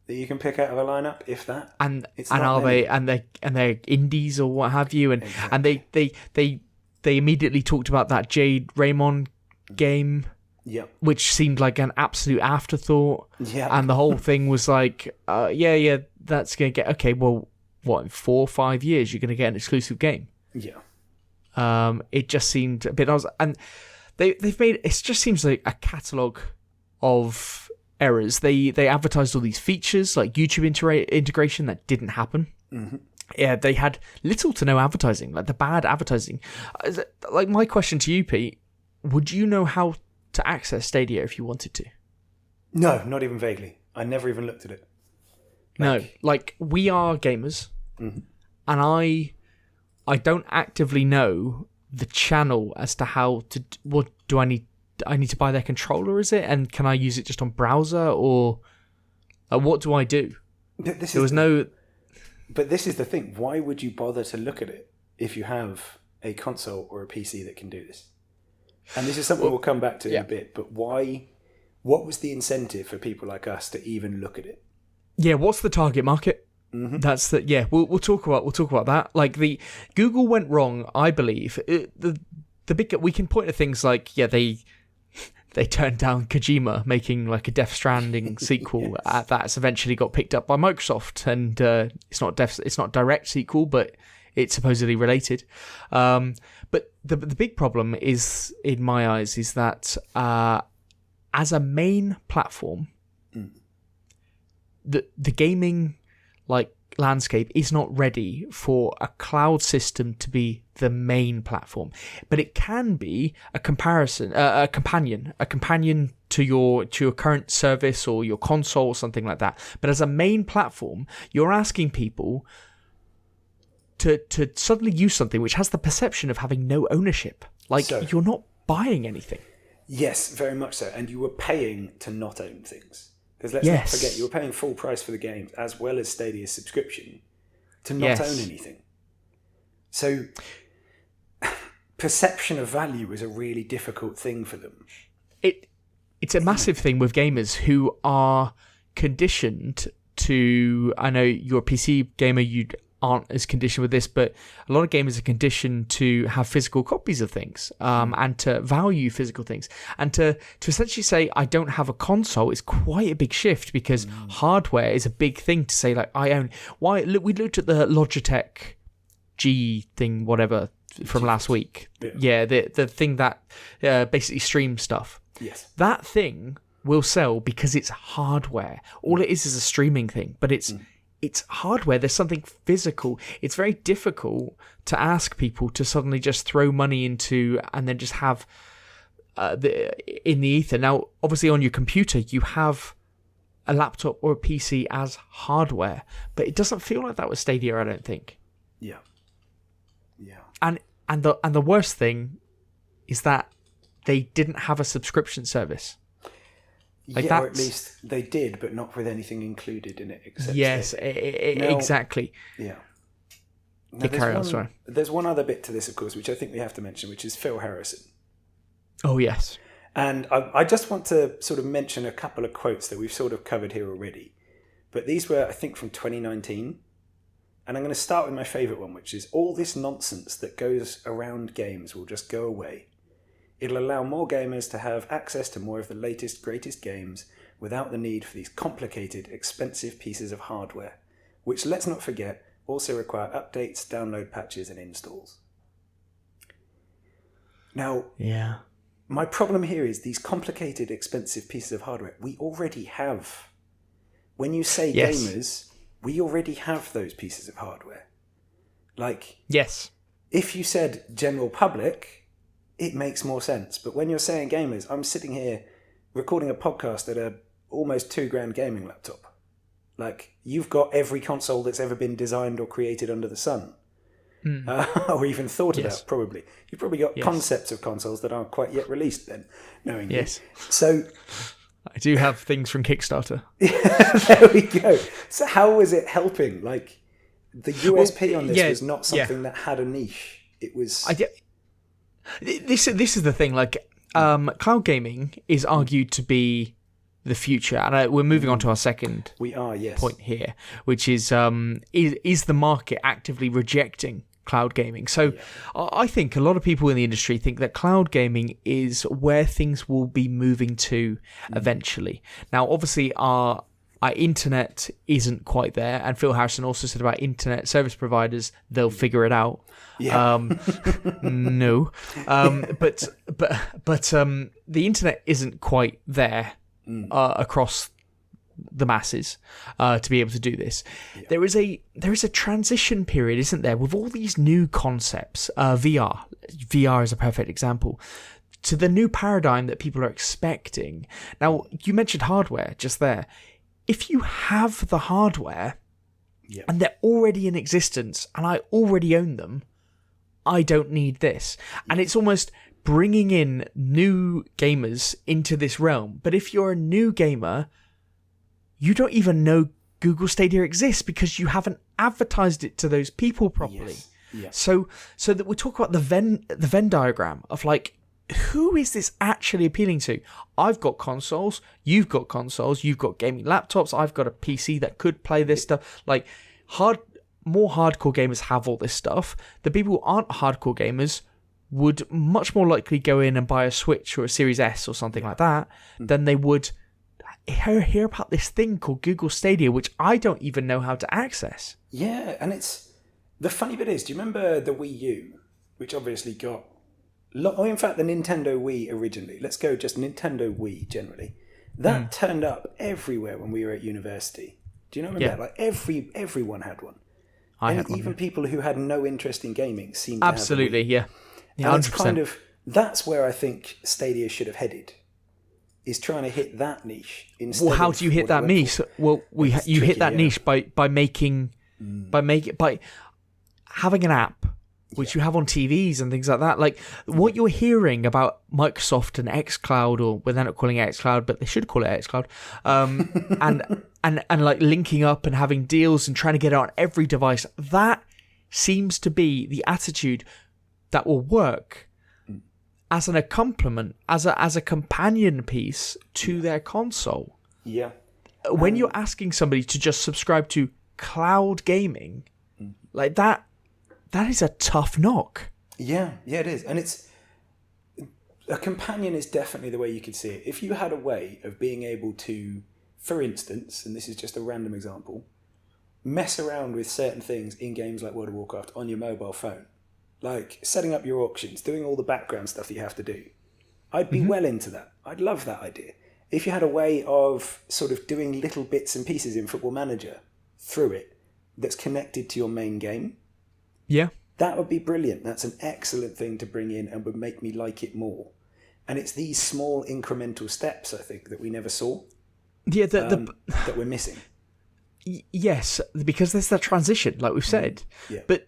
that you can pick out of a lineup, if that. And they're indies or what have you, and they immediately talked about that Jade Raymond game, which seemed like an absolute afterthought. Yeah. And the whole thing was like, that's going to get... Okay, well, what, in 4 or 5 years, you're going to get an exclusive game? Yeah. It just seemed a bit... And they've made... It just seems like a catalogue of errors. They advertised all these features, like YouTube integration, that didn't happen. Yeah, they had little to no advertising, like the bad advertising. Like, my question to you, Pete, would you know how to access Stadia if you wanted to? No, not even vaguely. I never even looked at it. We are gamers, and I don't actively know the channel as to how to... What do I need? I need to buy their controller, is it? And can I use it just on browser, or what do I do? But this is the thing. Why would you bother to look at it if you have a console or a PC that can do this? And this is something we'll come back to in a bit. But why? What was the incentive for people like us to even look at it? what's the target market? Mm-hmm. That's the We'll talk about that. Like the Google went wrong, I believe. The big we can point to things like they turned down Kojima making like a Death Stranding sequel that's eventually got picked up by Microsoft, and it's not direct sequel, but it's supposedly related. But the big problem is, in my eyes, is that as a main platform, the gaming landscape is not ready for a cloud system to be the main platform, but it can be a companion to your current service or your console or something like that. But as a main platform, you're asking people to suddenly use something which has the perception of having no ownership. You're not buying anything. Yes, very much so. And you were paying to not own things. Because let's not forget, you were paying full price for the games, as well as Stadia's subscription, to not own anything. So, perception of value is a really difficult thing for them. It's a massive thing with gamers who are conditioned to... I know you're a PC gamer, you aren't as conditioned with this, but a lot of gamers are conditioned to have physical copies of things, and to value physical things, and to essentially say I don't have a console is quite a big shift, because hardware is a big thing to say, like, I own. Why we looked at the Logitech G thing, whatever, from last week. The thing that basically streams stuff. Yes, that thing will sell because it's hardware. All it is a streaming thing, but it's hardware. There's something physical. It's very difficult to ask people to suddenly just throw money into and then just have in the ether. Now, obviously, on your computer, you have a laptop or a PC as hardware, but it doesn't feel like that with Stadia, I don't think. Yeah. And the worst thing is that they didn't have a subscription service. Or at least they did, but not with anything included in it. Except exactly. Yeah. Now, there's one other bit to this, of course, which I think we have to mention, which is Phil Harrison. Oh, yes. And I just want to sort of mention a couple of quotes that we've sort of covered here already. But these were, I think, from 2019. And I'm going to start with my favourite one, which is, all this nonsense that goes around games will just go away. It'll allow more gamers to have access to more of the latest, greatest games without the need for these complicated, expensive pieces of hardware, which, let's not forget, also require updates, download patches, and installs. Now, my problem here is these complicated, expensive pieces of hardware we already have. When you say gamers, we already have those pieces of hardware. If you said general public, it makes more sense. But when you're saying gamers, I'm sitting here recording a podcast at a almost $2,000 gaming laptop. You've got every console that's ever been designed or created under the sun. Or even thought about, probably. You've probably got concepts of consoles that aren't quite yet released then, knowing you. So I do have things from Kickstarter. There we go. So how was it helping? The USP on this was not something that had a niche. It was... This is the thing. Cloud gaming is argued to be the future, and we're moving on to our second point here, which is the market actively rejecting cloud gaming? So I think a lot of people in the industry think that cloud gaming is where things will be moving to eventually. Now, obviously, our internet isn't quite there, and Phil Harrison also said about internet service providers, they'll figure it out. No, but the internet isn't quite there across the masses to be able to do this. There is a transition period, isn't there, with all these new concepts. VR is a perfect example, to the new paradigm that people are expecting. Now, you mentioned hardware just there. If you have the hardware and they're already in existence and I already own them, I don't need this. And it's almost bringing in new gamers into this realm. But if you're a new gamer, you don't even know Google Stadia exists because you haven't advertised it to those people properly. So that we talk about the Venn diagram of who is this actually appealing to? I've got consoles, you've got gaming laptops, I've got a PC that could play this stuff. Like, more hardcore gamers have all this stuff. The people who aren't hardcore gamers would much more likely go in and buy a Switch or a Series S or something like that than they would hear about this thing called Google Stadia, which I don't even know how to access. Yeah, and it's... The funny bit is, do you remember the Wii U, which obviously got... in fact, the Nintendo Wii originally. Let's go just Nintendo Wii generally. That turned up everywhere when we were at university. Do you know what I mean? Like everyone had one. I had one, even people who had no interest in gaming seemed absolutely, to have yeah, 100%. And it's kind of... That's where I think Stadia should have headed. Is trying to hit that niche instead. Well, how do you hit that niche? Well, you hit that niche by having an app which you have on TVs and things like that. Like what you're hearing about Microsoft and xCloud, or well, they're not calling it xCloud, but they should call it xCloud, and like linking up and having deals and trying to get it on every device. That seems to be the attitude that will work as an accompaniment, as a companion piece to their console. Yeah. When you're asking somebody to just subscribe to cloud gaming, like that is a tough knock. Yeah, it is. And it's... A companion is definitely the way you could see it. If you had a way of being able to, for instance, and this is just a random example, mess around with certain things in games like World of Warcraft on your mobile phone, like setting up your auctions, doing all the background stuff that you have to do, I'd be well into that. I'd love that idea. If you had a way of sort of doing little bits and pieces in Football Manager through it that's connected to your main game, that would be brilliant. That's an excellent thing to bring in and would make me like it more. And it's these small incremental steps, I think, that we never saw. Yeah, that we're missing. Yes, because there's that transition, like we've said. Yeah. But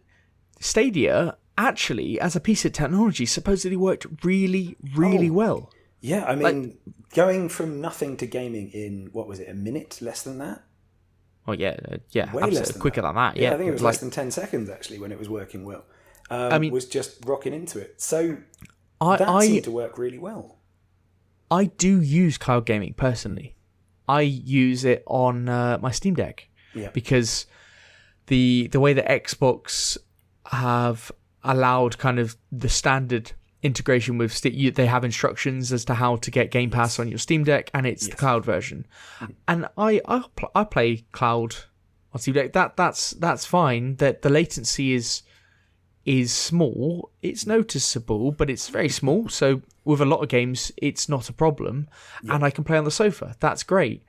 Stadia, actually, as a piece of technology, supposedly worked really, really well. Yeah, I mean, going from nothing to gaming in, what was it, a minute, less than that? Oh, yeah, way less than quicker than that. Yeah, I think it was less than 10 seconds, actually, when it was working well. I mean, was just rocking into it. So that seemed to work really well. I do use cloud gaming, personally. I use it on my Steam Deck. Yeah. Because the way that Xbox have allowed kind of the standard integration with Steam, they have instructions as to how to get Game Pass on your Steam Deck, and it's the cloud version. And I play cloud on Steam Deck. That's fine. That the latency is small. It's noticeable, but it's very small. So with a lot of games, it's not a problem, and I can play on the sofa. That's great.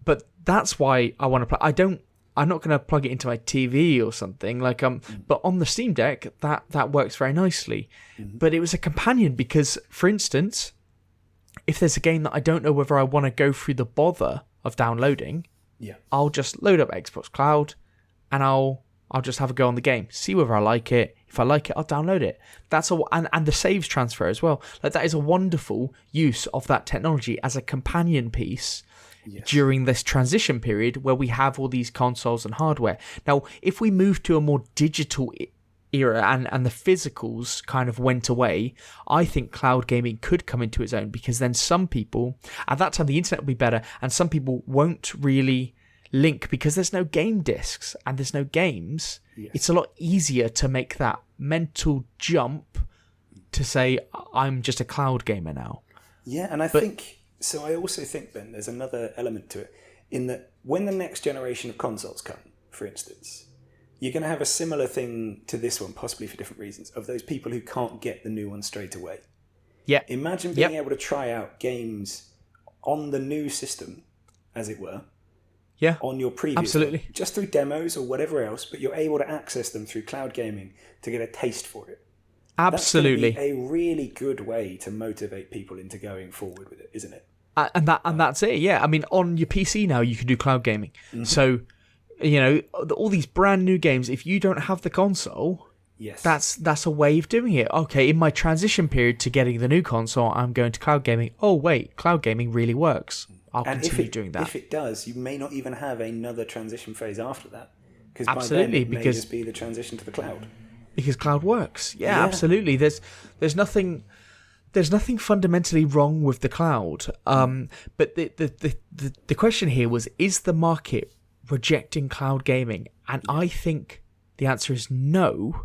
But that's why I want to play. I'm not going to plug it into my TV or something but on the Steam Deck that works very nicely. But it was a companion because, for instance, if there's a game that I don't know whether I want to go through the bother of downloading, I'll just load up Xbox Cloud and I'll just have a go on the game, see whether I like it. If I like it, I'll download it. And the saves transfer as well. Like, that is a wonderful use of that technology as a companion piece. Yes. During this transition period where we have all these consoles and hardware. Now, if we move to a more digital era and the physicals kind of went away, I think cloud gaming could come into its own, because then some people, at that time the internet will be better, and some people won't really link because there's no game discs and there's no games. Yes. It's a lot easier to make that mental jump to say, I'm just a cloud gamer now. Yeah, and I think... So I also think, Ben, there's another element to it, in that when the next generation of consoles come, for instance, you're going to have a similar thing to this one, possibly for different reasons, of those people who can't get the new one straight away. Yeah. Imagine being able to try out games on the new system, as it were, on your previous one, just through demos or whatever else, but you're able to access them through cloud gaming to get a taste for it. Absolutely. That's a really good way to motivate people into going forward with it, isn't it? And that's it, yeah. I mean, on your PC now, you can do cloud gaming. Mm-hmm. So, all these brand new games, if you don't have the console, that's a way of doing it. Okay, in my transition period to getting the new console, I'm going to cloud gaming. Oh, wait, cloud gaming really works. I'll continue doing that. If it does, you may not even have another transition phase after that. Because by then it may just be the transition to the cloud. Because cloud works. Yeah, absolutely. There's nothing there's nothing fundamentally wrong with the cloud. But the question here was, is the market rejecting cloud gaming? And I think the answer is no.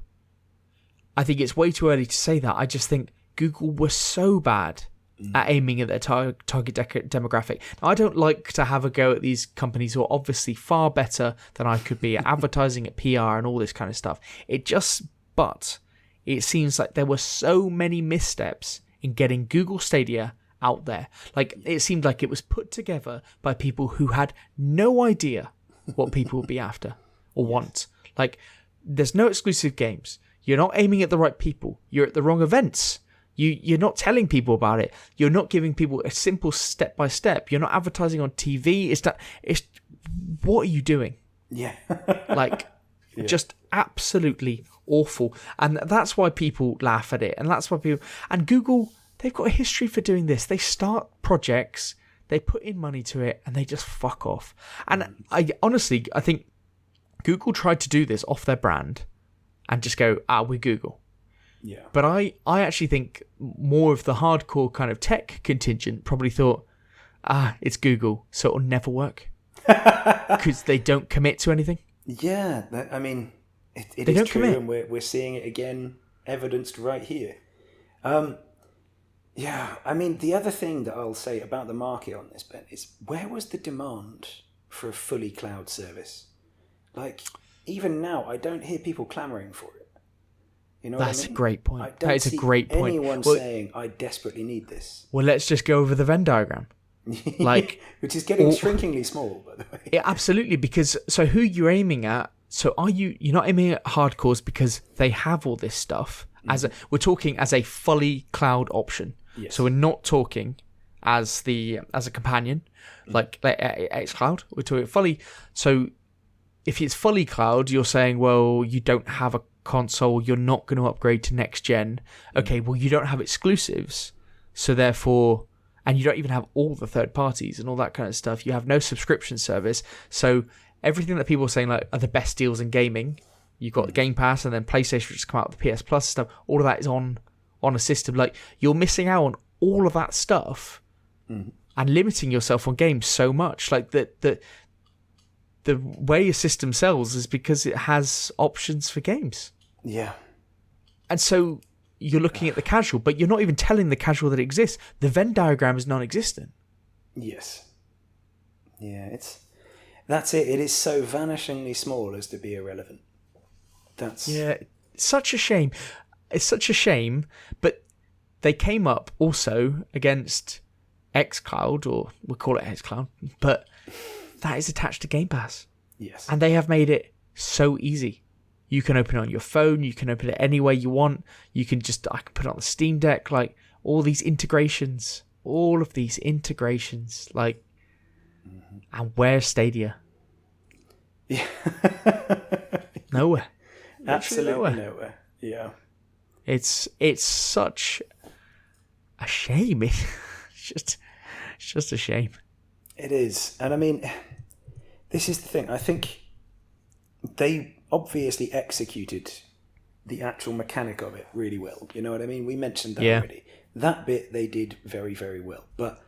I think it's way too early to say that. I just think Google was so bad at aiming at their target demographic. Now, I don't like to have a go at these companies who are obviously far better than I could be at advertising, at PR, and all this kind of stuff. But it seems like there were so many missteps in getting Google Stadia out there. Like, it seemed like it was put together by people who had no idea what people would be after or want. Like, there's no exclusive games. You're not aiming at the right people. You're at the wrong events. You're not telling people about it. You're not giving people a simple step-by-step. You're not advertising on TV. What are you doing? Yeah. Just absolutely awful. And that's why people laugh at it. And Google, they've got a history for doing this. They start projects, they put in money to it, and they just fuck off. And I think Google tried to do this off their brand and just go, we're Google. Yeah. But I actually think more of the hardcore kind of tech contingent probably thought, it's Google, so it'll never work. Because they don't commit to anything. Yeah, I mean, it is true, and we're seeing it again, evidenced right here. Yeah, I mean, the other thing that I'll say about the market on this, Ben, is where was the demand for a fully cloud service? Like, even now, I don't hear people clamoring for it. You know That's what I mean? a great point. I don't That is a great point. Anyone saying, I desperately need this. Well, let's just go over the Venn diagram. Which is getting shrinkingly small, by the way. Yeah, absolutely, because so who you're aiming at, so you're not aiming at hardcores because they have all this stuff. We're talking as a fully cloud option. Yes. So we're not talking as a companion, like xCloud. We're talking fully. So if it's fully cloud, you're saying, well, you don't have a console, you're not going to upgrade to next gen. Okay, well, you don't have exclusives, so therefore, and you don't even have all the third parties and all that kind of stuff. You have no subscription service. So everything that people are saying like are the best deals in gaming, you've got the Game Pass, and then PlayStation just come out with the PS Plus stuff. All of that is on a system. Like, you're missing out on all of that stuff and limiting yourself on games so much. Like the way a system sells is because it has options for games. Yeah. And so you're looking at the casual, but you're not even telling the casual that it exists. The Venn diagram is non-existent. Yes. Yeah, that's it. It is so vanishingly small as to be irrelevant. It's such a shame. It's such a shame, but they came up also against xCloud, or we'll call it xCloud, but that is attached to Game Pass. Yes. And they have made it so easy. You can open it on your phone. You can open it any way you want. I can put it on the Steam Deck. Like, all these integrations. All of these integrations. Like, and where's Stadia? Yeah. Nowhere. Absolutely nowhere. Yeah. It's such a shame. It's just a shame. It is. And I mean, this is the thing. I think they obviously executed the actual mechanic of it really well. You know what I mean? We mentioned that already. That bit they did very, very well. But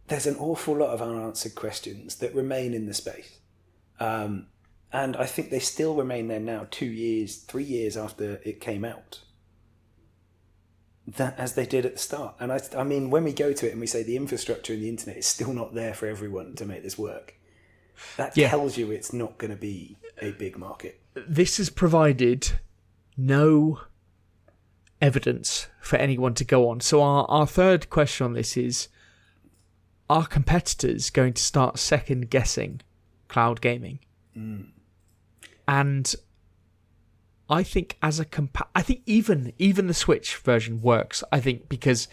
there's an awful lot of unanswered questions that remain in the space. And I think they still remain there now, 3 years after it came out. That, as they did at the start. And I mean, when we go to it and we say the infrastructure and the internet is still not there for everyone to make this work, that tells you it's not going to be a big market. This has provided no evidence for anyone to go on. So our third question on this is, are competitors going to start second guessing cloud gaming? And I think I think even the Switch version works. I think because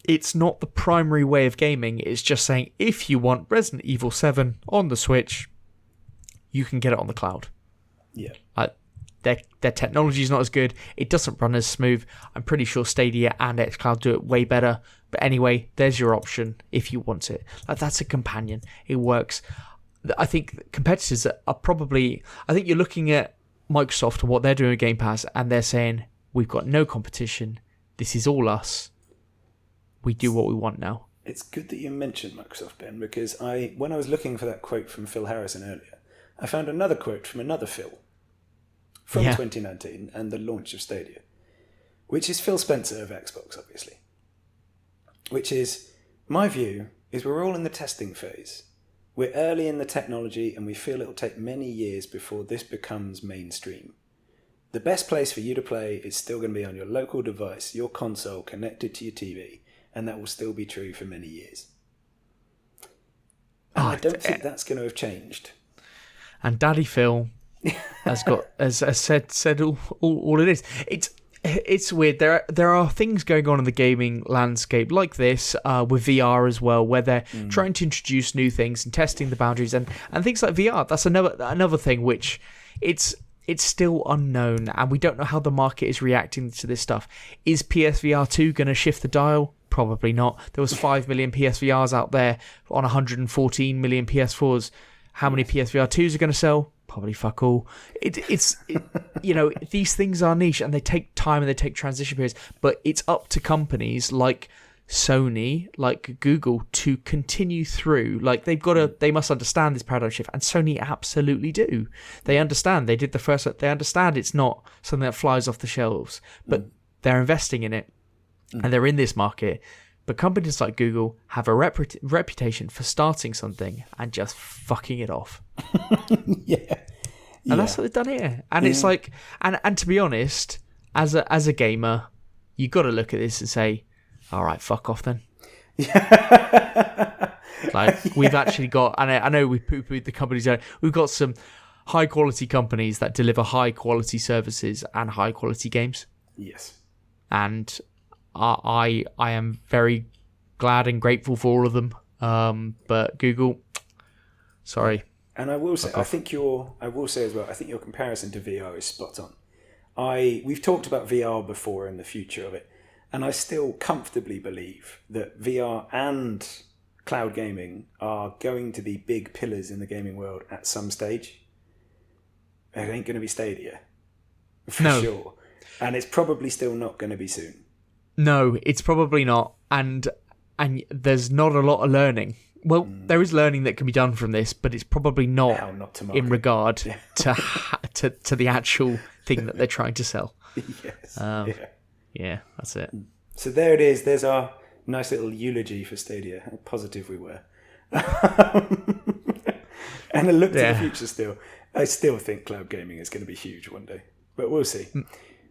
it's not the primary way of gaming. It's just saying, if you want Resident Evil 7 on the Switch, you can get it on the cloud. Yeah. Their technology is not as good. It doesn't run as smooth. I'm pretty sure Stadia and xCloud do it way better. But anyway, there's your option if you want it. Like, that's a companion. It works. I think competitors are probably... I think you're looking at Microsoft and what they're doing with Game Pass, and they're saying, we've got no competition. This is all us. we do what we want now. It's good that you mentioned Microsoft, Ben, because when I was looking for that quote from Phil Harrison earlier, I found another quote from another Phil from 2019 and the launch of Stadia, which is Phil Spencer of Xbox, obviously, which is, my view is we're all in the testing phase. We're early in the technology and we feel it'll take many years before this becomes mainstream. The best place for you to play is still going to be on your local device, your console connected to your TV, and that will still be true for many years. And I don't think that's going to have changed. And Daddy Phil has said all it is. It's weird. There are things going on in the gaming landscape like this with VR as well, where they're trying to introduce new things and testing the boundaries and things like VR. That's another thing which it's still unknown, and we don't know how the market is reacting to this stuff. Is PSVR 2 going to shift the dial? Probably not. There was 5 million PSVRs out there on 114 million PS4s. How many PSVR 2s are going to sell? Probably fuck all. It's these things are niche and they take time and they take transition periods, but it's up to companies like Sony, like Google, to continue through. Like they must understand this paradigm shift, and Sony absolutely do. They understand. They did the first. They understand it's not something that flies off the shelves, but they're investing in it, and they're in this market. But companies like Google have a reputation for starting something and just fucking it off. Yeah. And that's what they've done here. And it's like, and to be honest, as a gamer, you got to look at this and say, all right, fuck off then. We've actually got, and I know we poo-pooed the companies, we've got some high quality companies that deliver high quality services and high quality games. Yes. And I am very glad and grateful for all of them. But Google, sorry. And I will say, I will say as well, I think your comparison to VR is spot on. We've talked about VR before and the future of it, and I still comfortably believe that VR and cloud gaming are going to be big pillars in the gaming world at some stage. It ain't going to be Stadia, for sure. And it's probably still not going to be soon. No, it's probably not. And there's not a lot of learning. Well, there is learning that can be done from this, but it's probably not in regard to the actual thing that they're trying to sell. Yes. Yeah, that's it. So there it is. There's our nice little eulogy for Stadia. How positive we were. And a look to the future still. I still think cloud gaming is going to be huge one day. But we'll see.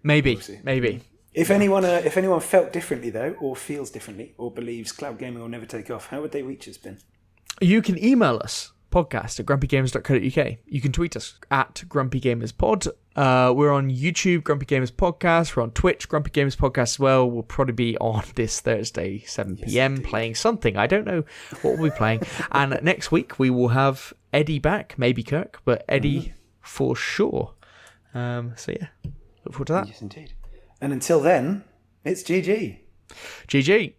Maybe. We'll see. Maybe. If anyone felt differently, though, or feels differently, or believes cloud gaming will never take off, how would they reach us, Ben? You can email us, podcast@grumpygamers.co.uk. You can tweet us at grumpygamerspod. We're on YouTube, Grumpy Gamers Podcast. We're on Twitch, Grumpy Gamers Podcast as well. We'll probably be on this Thursday, 7 p.m, playing something. I don't know what we'll be playing. And next week, we will have Eddie back, maybe Kirk, but Eddie for sure. So yeah, look forward to that. Yes, indeed. And until then, it's GG. GG.